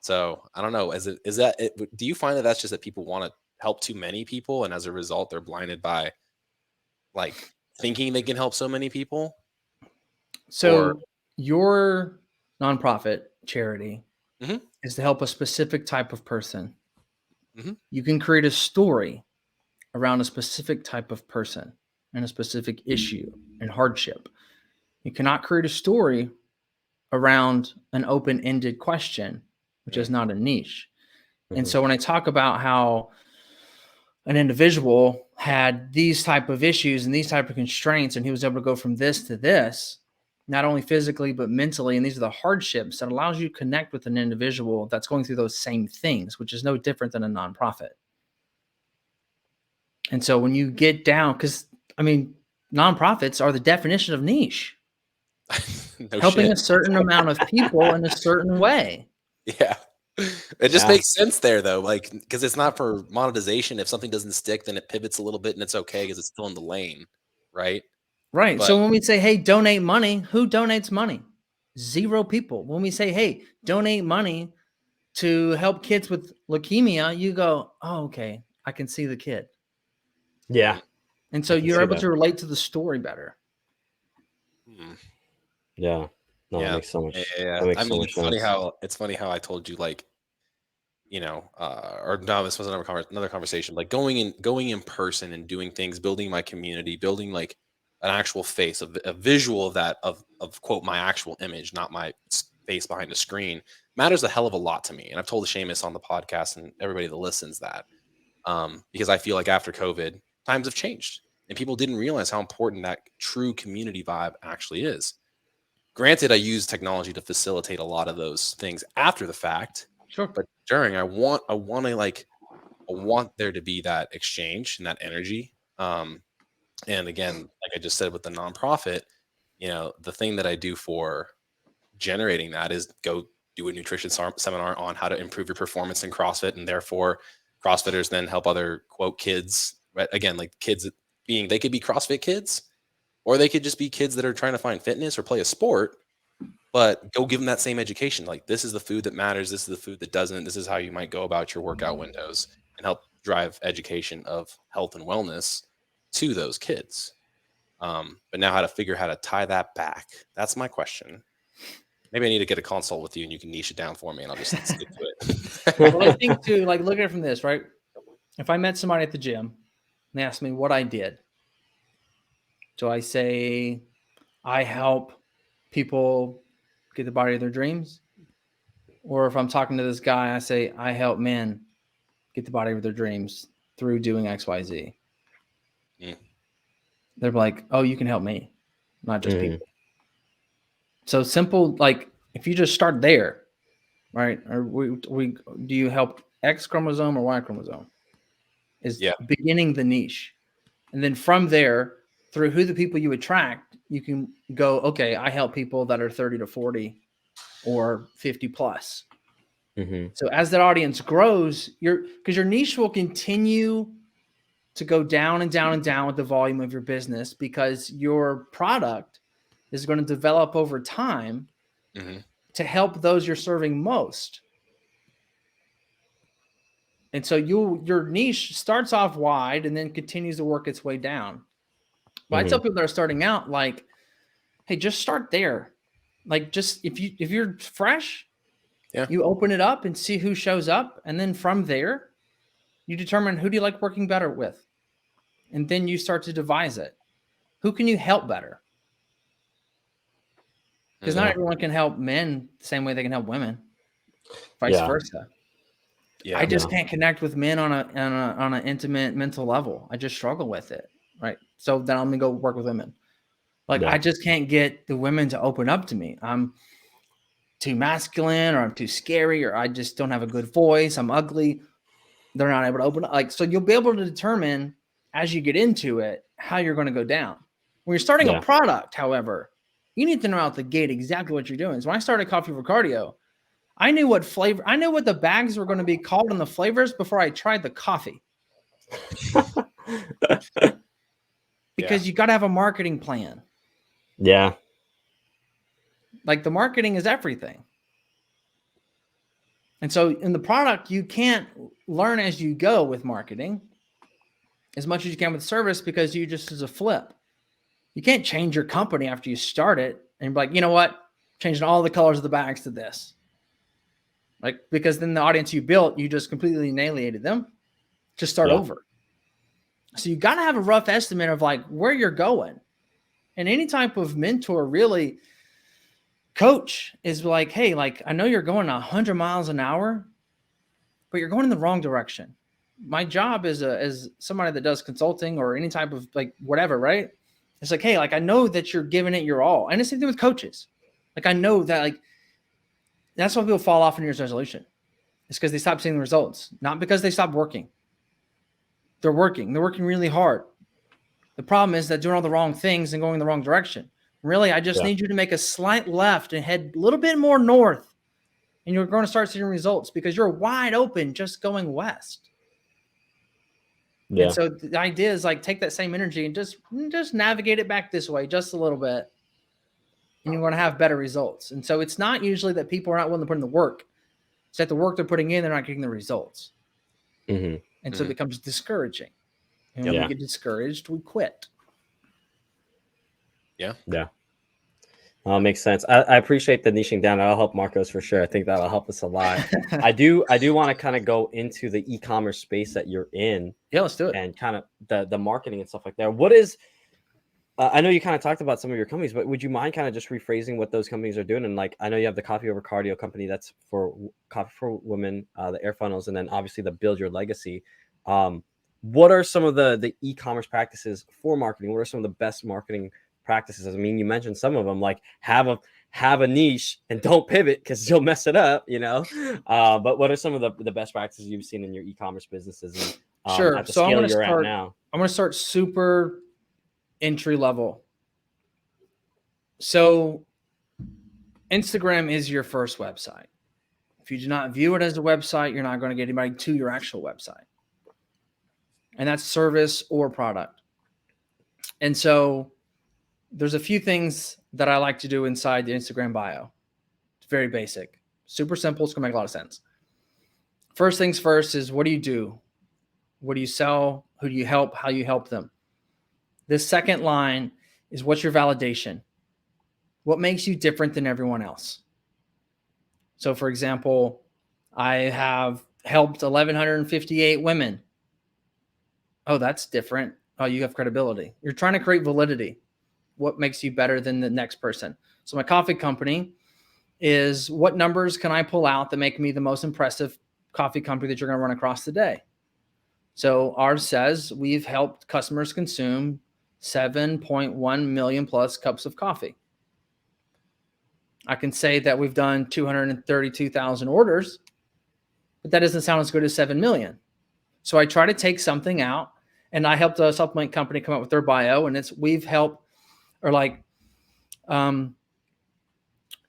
So I don't know. Do you find that that's just that people want to help too many people, and as a result, they're blinded by like thinking they can help so many people? So your nonprofit charity Mhm. is to help a specific type of person. Mhm. You can create a story around a specific type of person and a specific issue and hardship. You cannot create a story around an open-ended question, which is not a niche. And Mhm. so when I talk about how an individual had these type of issues and these type of constraints, and he was able to go from this to this, not only physically, but mentally, and these are the hardships that allows you to connect with an individual that's going through those same things, which is no different than a nonprofit. And so when you get down, because I mean, nonprofits are the definition of niche, No helping shit. a certain amount of people in a certain way. Yeah. It just Yeah. makes sense there though, like because it's not for monetization. If something doesn't stick, then it pivots a little bit and it's okay because it's still in the lane, right? Right. But So when we say, hey, donate money, who donates money? 0 people. When we say, hey, donate money to help kids with leukemia, you go, oh, okay, I can see the kid. Yeah. And so I can you're see able that. to relate to the story better. Yeah. No, that yeah, makes so much. yeah. That makes I so mean, much sense. it's funny how I told you like, or no, this was another conversation. Like going in person and doing things, building my community, building like an actual face, a visual of that of quote my actual image, not my face behind a screen, matters a hell of a lot to me. And I've told Seamus on the podcast and everybody that listens that because I feel like after COVID, times have changed and people didn't realize how important that true community vibe actually is. Granted, I use technology to facilitate a lot of those things after the fact, Sure. but during, I want there to be that exchange and that energy. And again, like I just said with the nonprofit, the thing that I do for generating that is go do a nutrition seminar on how to improve your performance in CrossFit, and therefore CrossFitters then help other quote kids. Right? Again, like kids being they could be CrossFit kids, or they could just be kids that are trying to find fitness or play a sport. But go give them that same education. Like this is the food that matters. This is the food that doesn't. This is how you might go about your workout windows and help drive education of health and wellness to those kids. But now how to figure how to tie that back. That's my question. Maybe I need to get a consult with you and you can niche it down for me and I'll just stick to it. Well, I think too, like look at it from this, right? If I met somebody at the gym and they asked me what I did, do I say I help people get the body of their dreams? Or if I'm talking to this guy, I say I help men get the body of their dreams through doing XYZ. They're like, oh, you can help me, not just people. So simple, like if you just start there, right? Or we do you help X chromosome or Y chromosome? Is beginning the niche. And then from there, through who the people you attract, you can go, okay, I help people that are 30 to 40 or 50 plus. So as that audience grows, because your niche will continue to go down and down and down with the volume of your business because your product is going to develop over time to help those you're serving most. And so your niche starts off wide and then continues to work its way down. But I tell people that are starting out, like, hey, just start there. Like, just if you're fresh, you open it up and see who shows up, and then from there, you determine who do you like working better with, and then you start to devise it. Who can you help better? Because not everyone can help men the same way they can help women, vice versa. I just can't connect with men on an intimate mental level. I just struggle with it, right? So then I'm gonna go work with women. Like I just can't get the women to open up to me. I'm too masculine, or I'm too scary, or I just don't have a good voice. I'm ugly. They're not able to open up. Like, so you'll be able to determine as you get into it how you're going to go down. When you're starting a product, however, you need to know out the gate exactly what you're doing. So when I started Coffee Over Cardio, I knew what flavor, I knew what the bags were going to be called and the flavors before I tried the coffee. Because you got to have a marketing plan. Yeah. Like the marketing is everything. And so in the product, you can't learn as you go with marketing. as much as you can with service, because you just as a flip. You can't change your company after you start it and be like, you know what? Changing all the colors of the bags to this. Like, because then the audience you built, you just completely annihilated them. Just start over. So you got to have a rough estimate of like where you're going. And any type of mentor, really, coach is like, hey, like, I know you're going 100 miles an hour, but you're going in the wrong direction. My job as somebody that does consulting or any type of like whatever, right? It's like, hey, like, I know that you're giving it your all. And the same thing with coaches. Like, I know that, like, that's why people fall off in New Year's resolution. It's because they stop seeing the results, not because they stop working. They're working really hard. The problem is that doing all the wrong things and going in the wrong direction. Really, I just need you to make a slight left and head a little bit more north, and you're going to start seeing results because you're wide open just going west. Yeah. And so the idea is like, take that same energy and just navigate it back this way just a little bit, and you're going to have better results. And so it's not usually that people are not willing to put in the work. It's that the work they're putting in, they're not getting the results. And so it becomes discouraging. And when we get discouraged, we quit. Yeah. Makes sense. I appreciate the niching down. That'll help Marcos for sure. I think that'll help us a lot. I do want to kind of go into the e-commerce space that you're in. Yeah, let's do it. And kind of the marketing and stuff like that. What is, I know you kind of talked about some of your companies, but would you mind kind of just rephrasing what those companies are doing? And like, I know you have the Coffee Over Cardio company that's for coffee for women, the Air Funnels, and then obviously the Build Your Legacy. What are some of the e-commerce practices for marketing? What are some of the best marketing practices? I mean, you mentioned some of them, like have a niche and don't pivot because you'll mess it up, you know. But what are some of the best practices you've seen in your e-commerce businesses? And, sure. At the So scale you're at now. I'm going to start super entry level. So Instagram is your first website. If you do not view it as a website, you're not going to get anybody to your actual website. And that's service or product. And so there's a few things that I like to do inside the Instagram bio. It's very basic, super simple. It's going to make a lot of sense. First things first is, what do you do? What do you sell? Who do you help? How you help them? This second line is, what's your validation? What makes you different than everyone else? So for example, I have helped 1,158 women. Oh, that's different. Oh, you have credibility. You're trying to create validity. What makes you better than the next person? So my coffee company is, what numbers can I pull out that make me the most impressive coffee company that you're going to run across the day? So ours says we've helped customers consume 7.1 million plus cups of coffee. I can say that we've done 232,000 orders, but that doesn't sound as good as 7 million. So I try to take something out, and I helped a supplement company come up with their bio, and it's, we've helped, or like,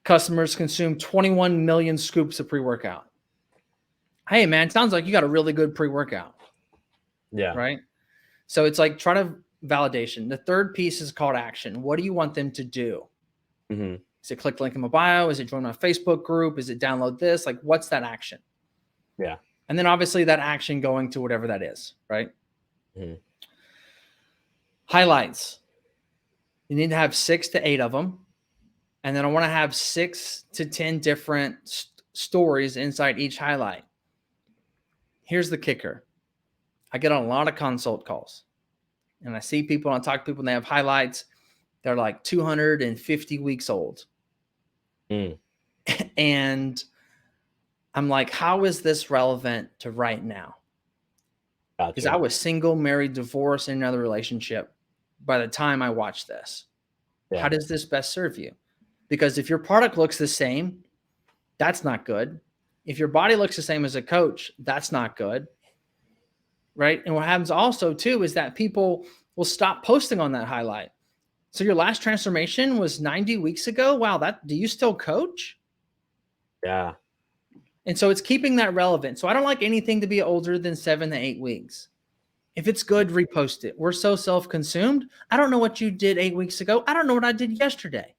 customers consume 21 million scoops of pre-workout. Hey man, it sounds like you got a really good pre-workout. Yeah. Right. So it's like, try to validation. The third piece is called action. What do you want them to do? Is it click the link in my bio? Is it join my Facebook group? Is it download this? Like, what's that action? Yeah. And then obviously that action going to whatever that is, right? Highlights. You need to have 6 to 8 of them. And then I want to have 6 to 10 different stories inside each highlight. Here's the kicker. I get on a lot of consult calls, and I see people, and I talk to people, and they have highlights. They're like 250 weeks old. And I'm like, how is this relevant to right now? Because I was single, married, divorced, in another relationship by the time I watched this. Yeah. How does this best serve you? Because if your product looks the same, that's not good. If your body looks the same as a coach, that's not good. Right? And what happens also too is that people will stop posting on that highlight. So your last transformation was 90 weeks ago. Wow, do you still coach? Yeah. And so it's keeping that relevant. So I don't like anything to be older than 7 to 8 weeks. If it's good, repost it. We're so self-consumed. I don't know what you did 8 weeks ago. I don't know what I did yesterday.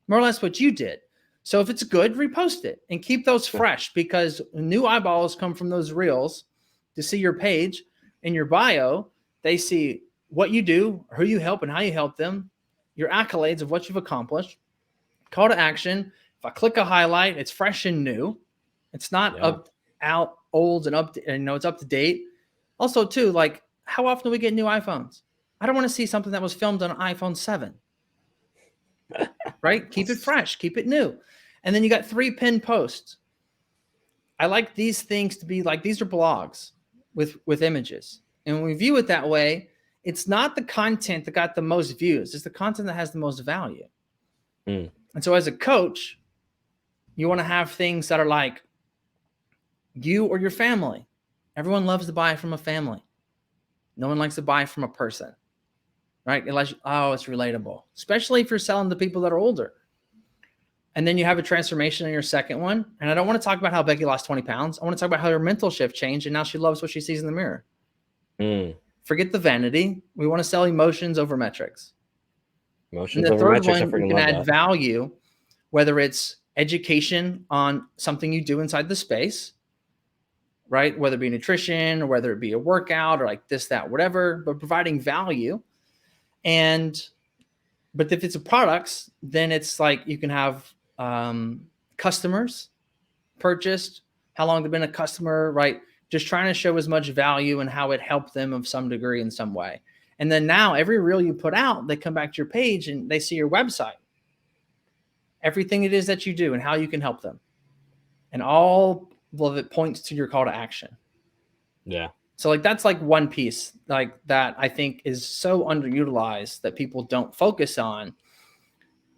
More or less what you did. So if it's good, repost it and keep those fresh, because new eyeballs come from those reels to see your page. in your bio, they see what you do, who you help and how you help them, your accolades of what you've accomplished, call to action. If I click a highlight, it's fresh and new. It's not old and it's up to date. Also too, like how often do we get new iPhones? I don't want to see something that was filmed on an iPhone 7. Right? Keep it fresh, keep it new. And then you got 3 pinned posts. I like these things to be like, these are blogs with images. And when we view it that way, it's not the content that got the most views. It's the content that has the most value. And so as a coach, you want to have things that are like you or your family. Everyone loves to buy from a family. No one likes to buy from a person, right? Unless, it's relatable, especially if you're selling to people that are older. And then you have a transformation in your second one. And I don't want to talk about how Becky lost 20 pounds. I want to talk about how her mental shift changed. And now she loves what she sees in the mirror. Forget the vanity. We want to sell emotions over metrics. Emotions and the over third metrics. one, you can add value, whether it's education on something you do inside the space, right? Whether it be nutrition or whether it be a workout or like this, that, whatever, but providing value. But if it's a products, then it's like you can have customers purchased, how long they've been a customer, right? Just trying to show as much value and how it helped them of some degree in some way. And then now every reel you put out, they come back to your page and they see your website, everything it is that you do and how you can help them. And all of it points to your call to action. Yeah. So like, that's like one piece like that I think is so underutilized that people don't focus on.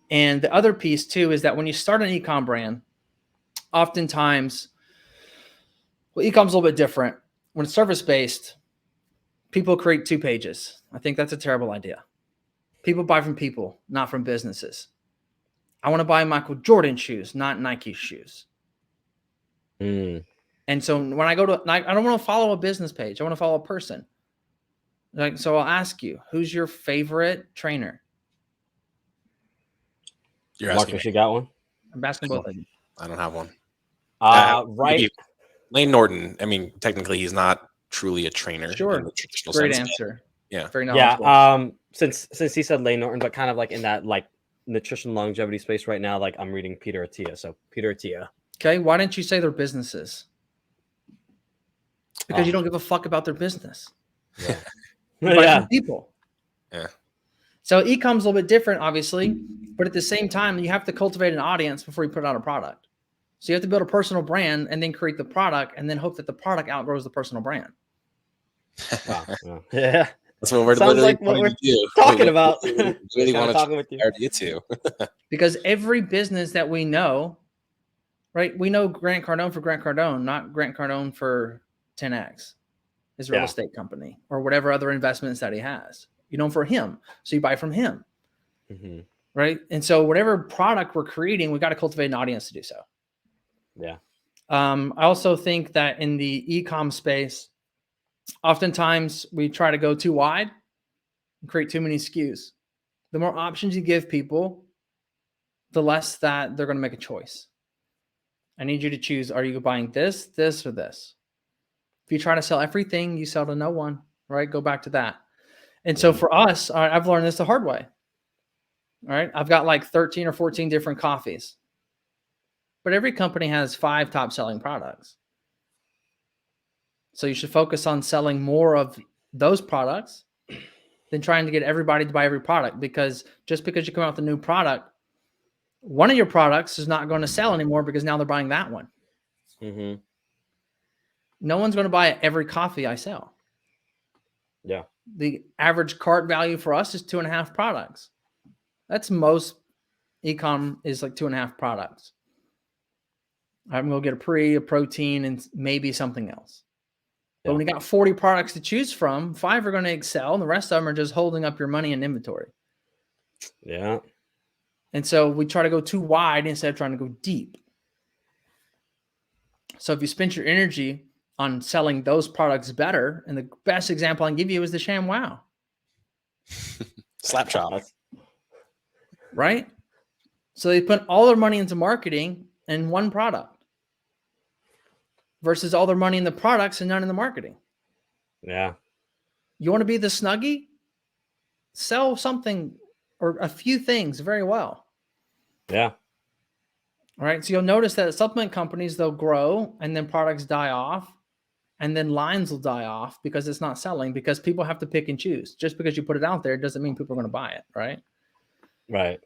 And the other piece too, is that when you start an e-comm brand, oftentimes, well, e-comm's a little bit different. When it's service-based, people create 2 pages. I think that's a terrible idea. People buy from people, not from businesses. I want to buy Michael Jordan shoes, not Nike shoes. And so when I go to, I don't want to follow a business page. I want to follow a person. Like, so I'll ask you, who's your favorite trainer? You're asking Marcus, me. you got one? I'm asking both of you. I don't have one. Right. Maybe Lane Norton. I mean, technically, he's not truly a trainer. Sure. In the traditional Great sense. answer. Yeah. Very knowledgeable. Since he said Lane Norton, but kind of like in that like nutrition longevity space right now, like I'm reading Peter Attia. So Peter Attia. Okay. Why didn't you say their businesses? Because you don't give a fuck about their business. Yeah. Yeah. People. Yeah. So e-com's a little bit different, obviously, but at the same time, you have to cultivate an audience before you put out a product. So you have to build a personal brand and then create the product and then hope that the product outgrows the personal brand. Wow. Yeah. That's what we're Sounds like what we're talking about. Really want talking with you. You too. Because every business that we know, right? We know Grant Cardone for Grant Cardone, not Grant Cardone for 10X, his real estate company or whatever other investments that he has. You know, for him. So you buy from him. Right. And so whatever product we're creating, we got to cultivate an audience to do so. Yeah. I also think that in the e-comm space, oftentimes we try to go too wide and create too many SKUs. The more options you give people, the less that they're going to make a choice. I need you to choose, are you buying this, this, or this? If you try to sell everything, you sell to no one, right? Go back to that. And so for us, I've learned this the hard way. All right. I've got like 13 or 14 different coffees, but every company has 5 top selling products. So you should focus on selling more of those products than trying to get everybody to buy every product, because just because you come out with a new product, one of your products is not going to sell anymore because now they're buying that one. No one's going to buy every coffee I sell. Yeah. The average cart value for us is 2.5 products. That's most e-comm is like 2.5 products. I'm going to get a protein, and maybe something else. But when you got 40 products to choose from, 5 are going to excel, and the rest of them are just holding up your money in inventory. Yeah. And so we try to go too wide instead of trying to go deep. So if you spend your energy on selling those products better, and the best example I can give you is the ShamWow. Slap chop. Right? So they put all their money into marketing and one product versus all their money in the products and none in the marketing. Yeah. You want to be the Snuggie? Sell something or a few things very well. Yeah. All right. So you'll notice that supplement companies, they'll grow and then products die off and then lines will die off because it's not selling, because people have to pick and choose. Just because you put it out there doesn't mean people are going to buy it. Right. Right.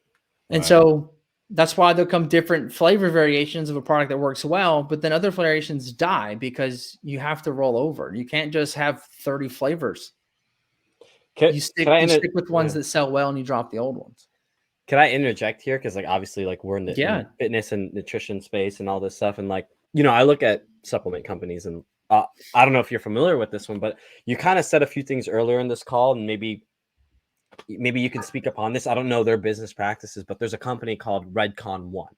And so that's why there'll come different flavor variations of a product that works well, but then other variations die because you have to roll over. You can't just have 30 flavors. You stick with ones that sell well and you drop the old ones. Can I interject here? Because like obviously like we're in the fitness and nutrition space and all this stuff. And like, you know, I look at supplement companies and I don't know if you're familiar with this one, but you kind of said a few things earlier in this call and maybe you can speak upon this. I don't know their business practices, but there's a company called Redcon One.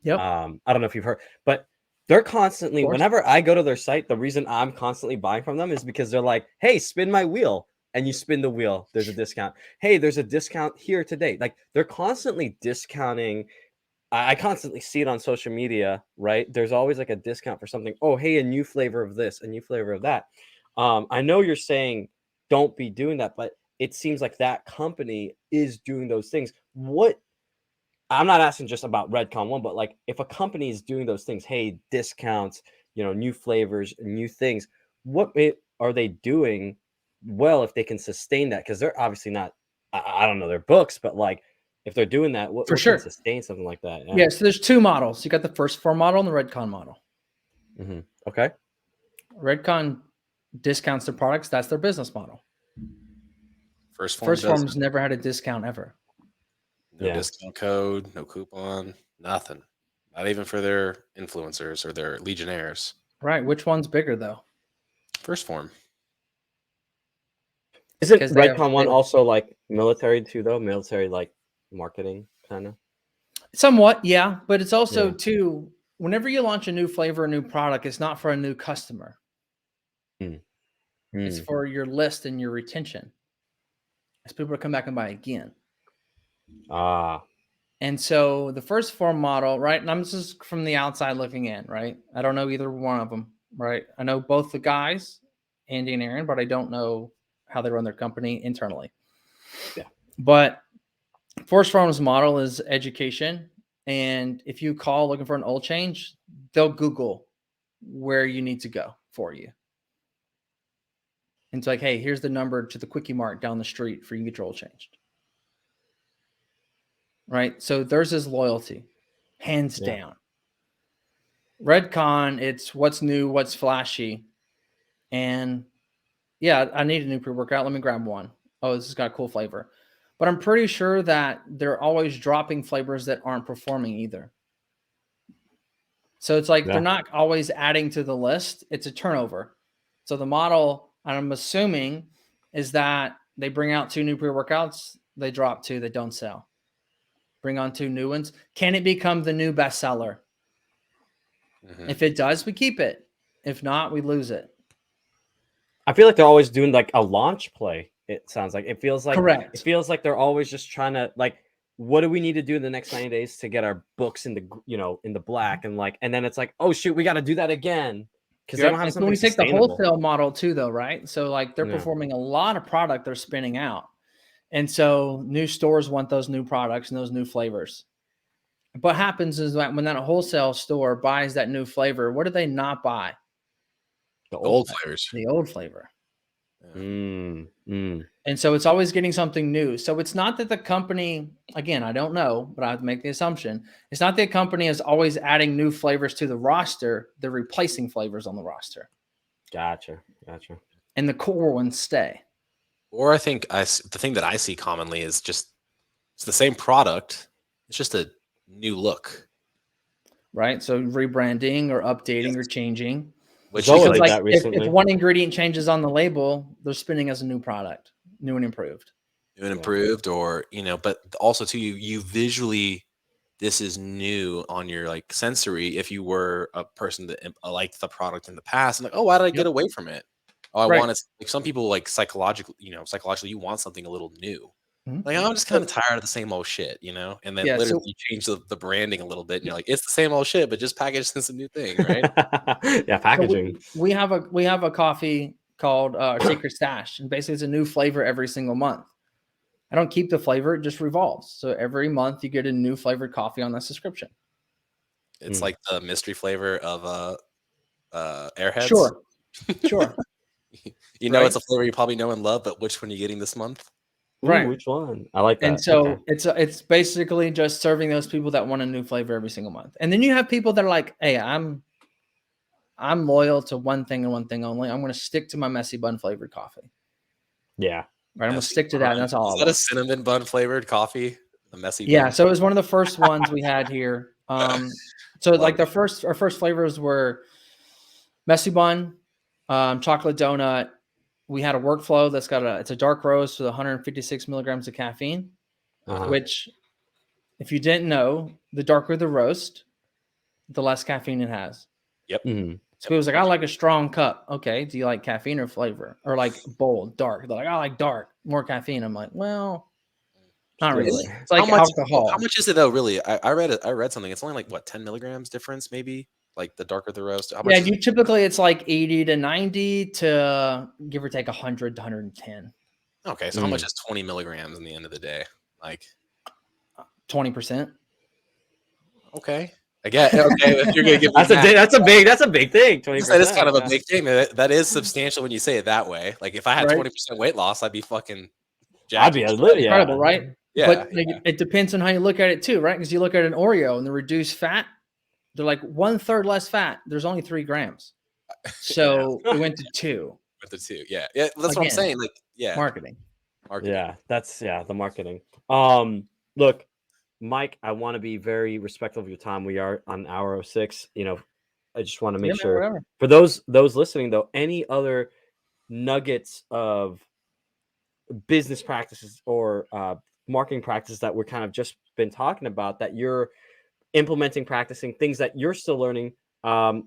Yep. I don't know if you've heard, but they're constantly, whenever I go to their site, the reason I'm constantly buying from them is because they're like, hey, spin my wheel. And you spin the wheel, there's a discount. Hey, there's a discount here today. Like they're constantly discounting. I constantly see it on social media, right? There's always like a discount for something. Oh, hey, a new flavor of this, a new flavor of that. I know you're saying don't be doing that, but it seems like that company is doing those things. What? I'm not asking just about Redcon One, but like if a company is doing those things, hey, discounts, you know, new flavors, new things, what are they doing well if they can sustain that? Because they're obviously not, I don't know their books, but like if they're doing that, what can sustain something like that? Yeah. So there's two models. You got the First Form model and the Redcon model. Okay. Redcon discounts their products. That's their business model. First Form's never had a discount ever. No discount code, no coupon, nothing. Not even for their influencers or their legionnaires. Right. Which one's bigger though? First Form. Isn't Redcon One also like military too, though? Military like marketing kind of? Somewhat, yeah. But it's also too, whenever you launch a new flavor, a new product, it's not for a new customer. It's for your list and your retention. As people to come back and buy again. And so the First Form model, right? And I'm just from the outside looking in, right? I don't know either one of them, right? I know both the guys, Andy and Aaron, but I don't know how they run their company internally. Yeah. But First Form's model is education. And if you call looking for an oil change, they'll Google where you need to go for you. And it's like, hey, here's the number to the Quickie Mart down the street for you to get your oil changed. Right? So theirs is loyalty, hands down. Redcon, it's what's new, what's flashy. And yeah, I need a new pre-workout. Let me grab one. Oh, this has got a cool flavor. But I'm pretty sure that they're always dropping flavors that aren't performing either. So it's like they're not always adding to the list. It's a turnover. So the model, I'm assuming, is that they bring out 2 new pre-workouts, they drop 2 that don't sell. Bring on 2 new ones. Can it become the new bestseller? If it does, we keep it. If not, we lose it. I feel like they're always doing like a launch play. It sounds like it feels like correct. It feels like they're always just trying to like, what do we need to do in the next 90 days to get our books in the, you know, in the black, and like, and then it's like, oh shoot, we got to do that again because they don't have something. When we take the wholesale model too, though, right? So like they're performing a lot of product they're spinning out, and so new stores want those new products and those new flavors. What happens is that when that wholesale store buys that new flavor, what do they not buy? The old flavors. The old flavor. And so it's always getting something new. So it's not that the company, again, I don't know, but I have to make the assumption. It's not that the company is always adding new flavors to the roster. They're replacing flavors on the roster. Gotcha. And the core ones stay. Or I think the thing that I see commonly is just it's the same product. It's just a new look. Right. So rebranding or updating or changing. Which is like if one ingredient changes on the label, they're spinning as a new product, new and improved. New and improved, or but also too, you visually, this is new on your like sensory. If you were a person that liked the product in the past, and like, oh, why did I get away from it? Oh, I want it. Like some people like psychologically, you want something a little new. Like, I'm just kind of tired of the same old shit, and then literally you change the branding a little bit, and you're like, it's the same old shit, but just packaged as a new thing, right? Packaging. So we have a coffee called Secret Stash. And basically it's a new flavor every single month. I don't keep the flavor, it just revolves. So every month you get a new flavored coffee on that subscription. It's like the mystery flavor of Airheads. Sure. You know, it's a flavor you probably know and love, but which one are you getting this month? Right. Which one? I like that. And so it's basically just serving those people that want a new flavor every single month. And then you have people that are like, hey, I'm loyal to one thing and one thing only. I'm going to stick to my messy bun flavored coffee. Yeah. Right. I'm going to stick to that. And that's all. Is that a cinnamon bun flavored coffee? The messy bun? Yeah. So it was one of the first ones we had here. So like our first flavors were messy bun, chocolate donut. We had a workflow that's it's a dark roast with 156 milligrams of caffeine, which if you didn't know, the darker the roast, the less caffeine it has. Yep. So it was like, I like a strong cup. Okay. Do you like caffeine or flavor or like bold, dark? They're like, I like dark, more caffeine. I'm like, well, not really. It's like alcohol. How much is it though? Really? I read something. It's only like what, 10 milligrams difference, maybe? Like the darker the roast. How much typically it's like 80 to 90 to give or take 100 to 110. Okay, so how much is 20 milligrams in the end of the day? Like 20%. Okay. Again, okay. If you're gonna give that's a big thing. 20%. That is kind of a big thing. That is substantial when you say it that way. Like if I had 20% weight loss, I'd be fucking jacked. I'd be incredible, right? Yeah. But it depends on how you look at it too, right? Because you look at an Oreo and the reduced fat, they're like 1/3 less fat. There's only 3 grams. So it went to 2. With the 2. Yeah. Yeah. That's what I'm saying. Like, yeah. Marketing. Yeah. That's the marketing. Look, Mike, I want to be very respectful of your time. We are on hour 06. You know, I just want to make sure for those listening though, any other nuggets of business practices or marketing practices that we're kind of just been talking about that you're implementing, practicing, things that you're still learning, or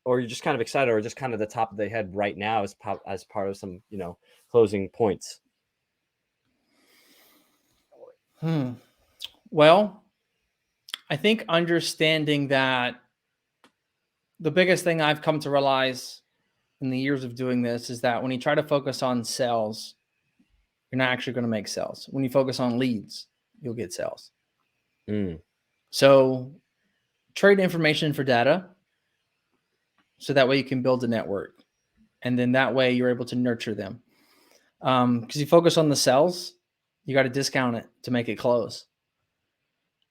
you're just kind of excited, or just kind of the top of the head right now as part of some, closing points. Well, I think understanding that the biggest thing I've come to realize in the years of doing this is that when you try to focus on sales, you're not actually going to make sales. When you focus on leads, you'll get sales. So trade information for data so that way you can build a network. And then that way you're able to nurture them. Because you focus on the sales, you got to discount it to make it close.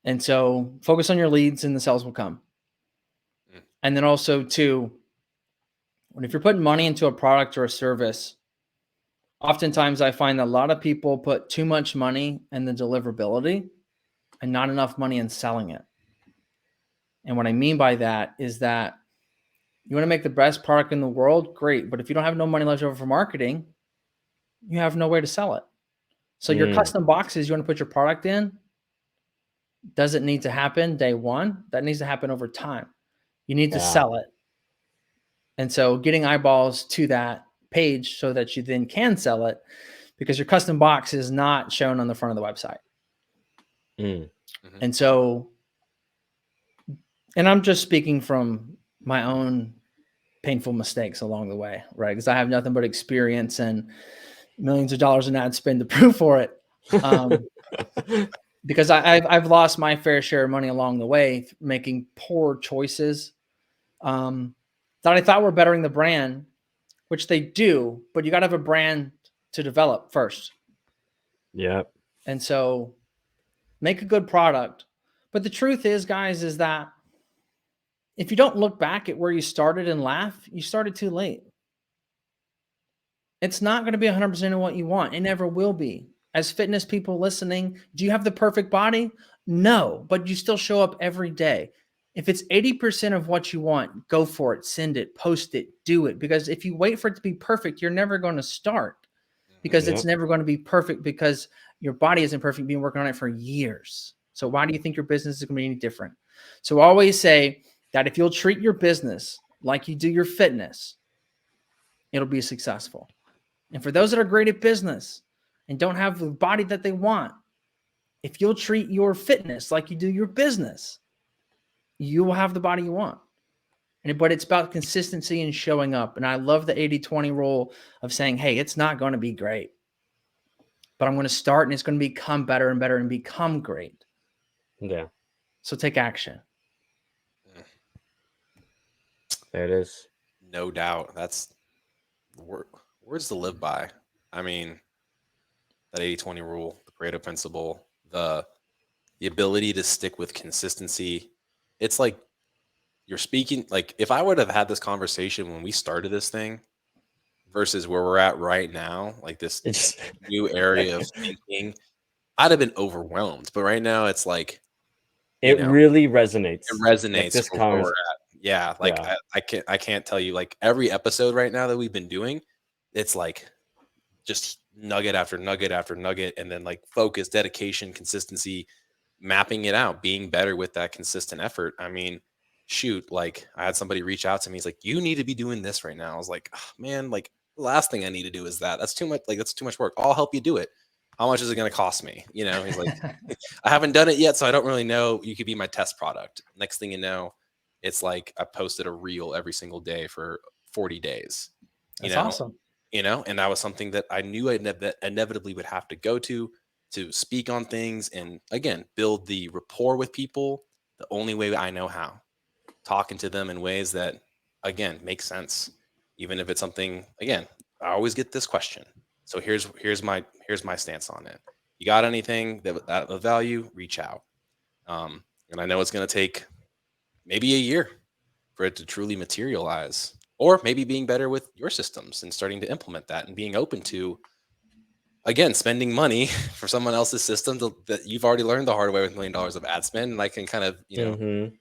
And so focus on your leads and the sales will come. And then also too, if you're putting money into a product or a service, oftentimes I find that a lot of people put too much money in the deliverability and not enough money in selling it. And what I mean by that is that you want to make the best product in the world, great. But if you don't have no money left over for marketing, you have no way to sell it. So your custom boxes you want to put your product in, doesn't need to happen day one. That needs to happen over time. You need to sell it. And so getting eyeballs to that page so that you then can sell it, because your custom box is not shown on the front of the website. And so, and I'm just speaking from my own painful mistakes along the way, right? Because I have nothing but experience and millions of dollars in ad spend to prove for it. Because I've lost my fair share of money along the way, making poor choices that I thought were bettering the brand, which they do, but you got to have a brand to develop first. Yep. And so make a good product. But the truth is, guys, is that if you don't look back at where you started and laugh, you started too late. It's not going to be 100% of what you want. It never will be. As fitness people listening, do you have the perfect body? No, but you still show up every day. If it's 80% of what you want, go for it, send it, post it, do it. Because if you wait for it to be perfect, you're never going to start, because it's never going to be perfect, because your body isn't perfect. You've been working on it for years. So why do you think your business is going to be any different? So I always say that if you'll treat your business like you do your fitness, it'll be successful. And for those that are great at business and don't have the body that they want, if you'll treat your fitness like you do your business, you will have the body you want. But it's about consistency and showing up. And I love the 80-20 rule of saying, hey, it's not going to be great, but I'm going to start and it's going to become better and better and become great. Yeah. So take action. There it is. No doubt. That's words to live by. I mean, that 80-20 rule, the Pareto principle, the ability to stick with consistency. It's like you're speaking, like if I would have had this conversation when we started this thing versus where we're at right now, like this new area of thinking, I'd have been overwhelmed. But right now it's like, it really resonates. It resonates like this for where we're at. Yeah. Like Yeah. I can't tell you, like every episode right now that we've been doing, it's like just nugget after nugget after nugget, and then like focus, dedication, consistency, mapping it out, being better with that consistent effort. I mean, shoot, like I had somebody reach out to me. He's like, you need to be doing this right now. I was like, oh, man, like the last thing I need to do is that. That's too much. Like, that's too much work. I'll help you do it. How much is it going to cost me? You know, he's like, I haven't done it yet, so I don't really know. You could be my test product. Next thing you know, it's like I posted a reel every single day for 40 days. That's awesome. You know, and that was something that I knew I inevitably would have to go to speak on things and, again, build the rapport with people the only way I know how. Talking to them in ways that, again, make sense. Even if it's something, again, I always get this question. So here's my stance on it. You got anything that of value, reach out. And I know it's going to take maybe a year for it to truly materialize, or maybe being better with your systems and starting to implement that and being open to, again, spending money for someone else's system that you've already learned the hard way with $1 million of ad spend. And I can kind of,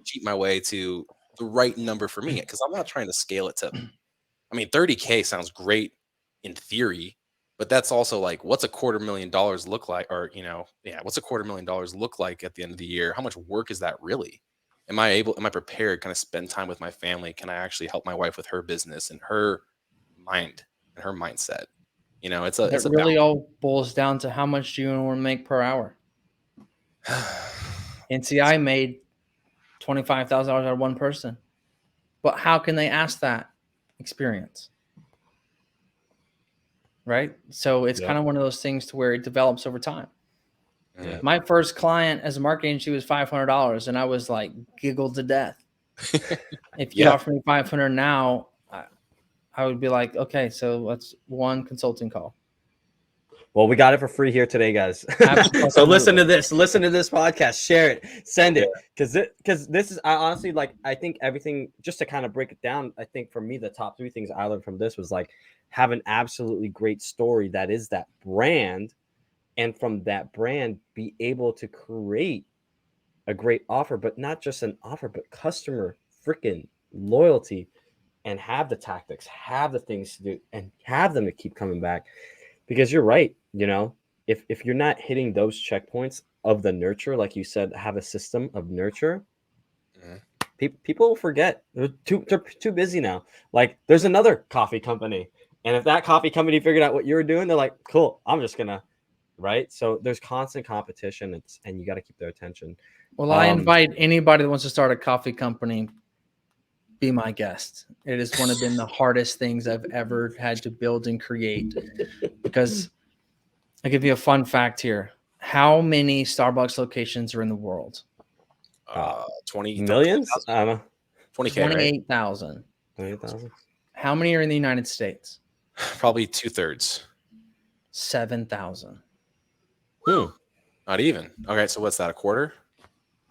cheat my way to the right number for me, because I'm not trying to scale it to, I mean, 30K sounds great in theory, but that's also like, what's a $250,000 look like? Or, what's a $250,000 look like at the end of the year? How much work is that really? Am I prepared? Can I spend time with my family? Can I actually help my wife with her business and her mind and her mindset? It really all boils down to how much do you want to make per hour. NCI made $25,000 out of one person, but how can they ask that experience? Right. So it's kind of one of those things to where it develops over time. Yeah. My first client as a marketing agency was $500, and I was like giggled to death. If you offer me $500 now, I would be like, okay, so that's one consulting call. Well, we got it for free here today, guys. So listen to this podcast, share it, send it. Because this is, I honestly, like, I think everything, just to kind of break it down, I think for me, the top 3 things I learned from this was like, have an absolutely great story that is that brand. And from that brand, be able to create a great offer, but not just an offer, but customer freaking loyalty, and have the tactics, have the things to do, and have them to keep coming back. Because you're right, if you're not hitting those checkpoints of the nurture, like you said, have a system of nurture, people will forget. They're too busy now. Like, there's another coffee company, and if that coffee company figured out what you're doing, they're like, cool, I'm just gonna, right? So there's constant competition, and you got to keep their attention. Well, I invite anybody that wants to start a coffee company, be my guest. It has been the hardest things I've ever had to build and create, because I'll give you a fun fact here. How many Starbucks locations are in the world? 20 millions? 20K, 28,000. 28,000. How many are in the United States? Probably 2/3. 7,000. Not even. Okay, so what's that, a quarter?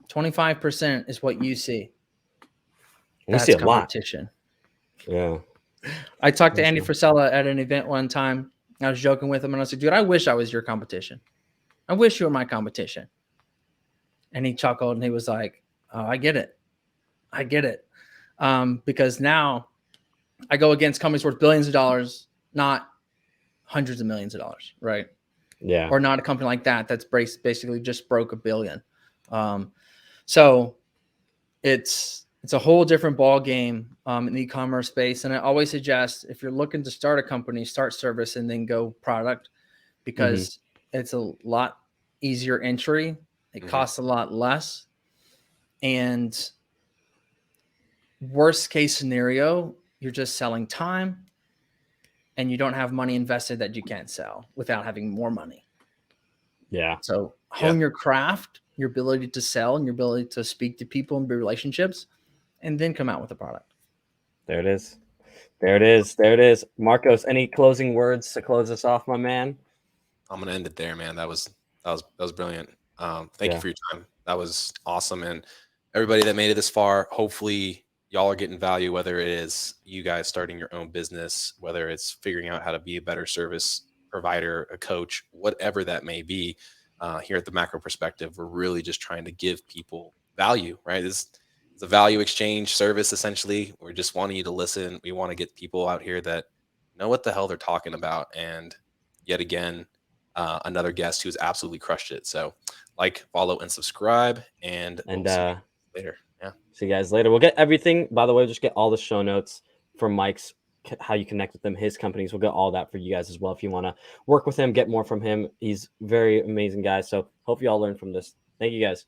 25% is what you see. We see a competition. Lot. Yeah. I talked to Andy Frisella at an event one time. I was joking with him, and I said, dude, I wish I was your competition. I wish you were my competition. And he chuckled, and he was like, oh, I get it. Because now I go against companies worth billions of dollars, not hundreds of millions of dollars, right? Yeah. Or not a company like that that's basically just broke $1 billion. So it's a whole different ball game in the e-commerce space. And I always suggest, if you're looking to start a company, start service and then go product, because it's a lot easier entry. It costs a lot less. And Worst case scenario, you're just selling time and you don't have money invested that you can't sell without having more money. Yeah. So hone your craft, your ability to sell, and your ability to speak to people and build relationships, and then come out with a product. There it is. There it is. There it is. Marcos, any closing words to close us off, my man? I'm gonna end it there, man. That was brilliant. Thank you for your time. That was awesome. And everybody that made it this far, hopefully y'all are getting value, whether it is you guys starting your own business, whether it's figuring out how to be a better service provider, a coach, whatever that may be. Here at the Macro Perspective, we're really just trying to give people value, right? It's a value exchange service, essentially. We're just wanting you to listen. We want to get people out here that know what the hell they're talking about. And yet again, another guest who's absolutely crushed it. So like, follow, and subscribe, and we'll see you later. Yeah. See you guys later. We'll get everything. By the way, just get all the show notes for Mike's, how you connect with them, his companies. We'll get all that for you guys as well. If you want to work with him, get more from him. He's very amazing guy. So hope you all learn from this. Thank you guys.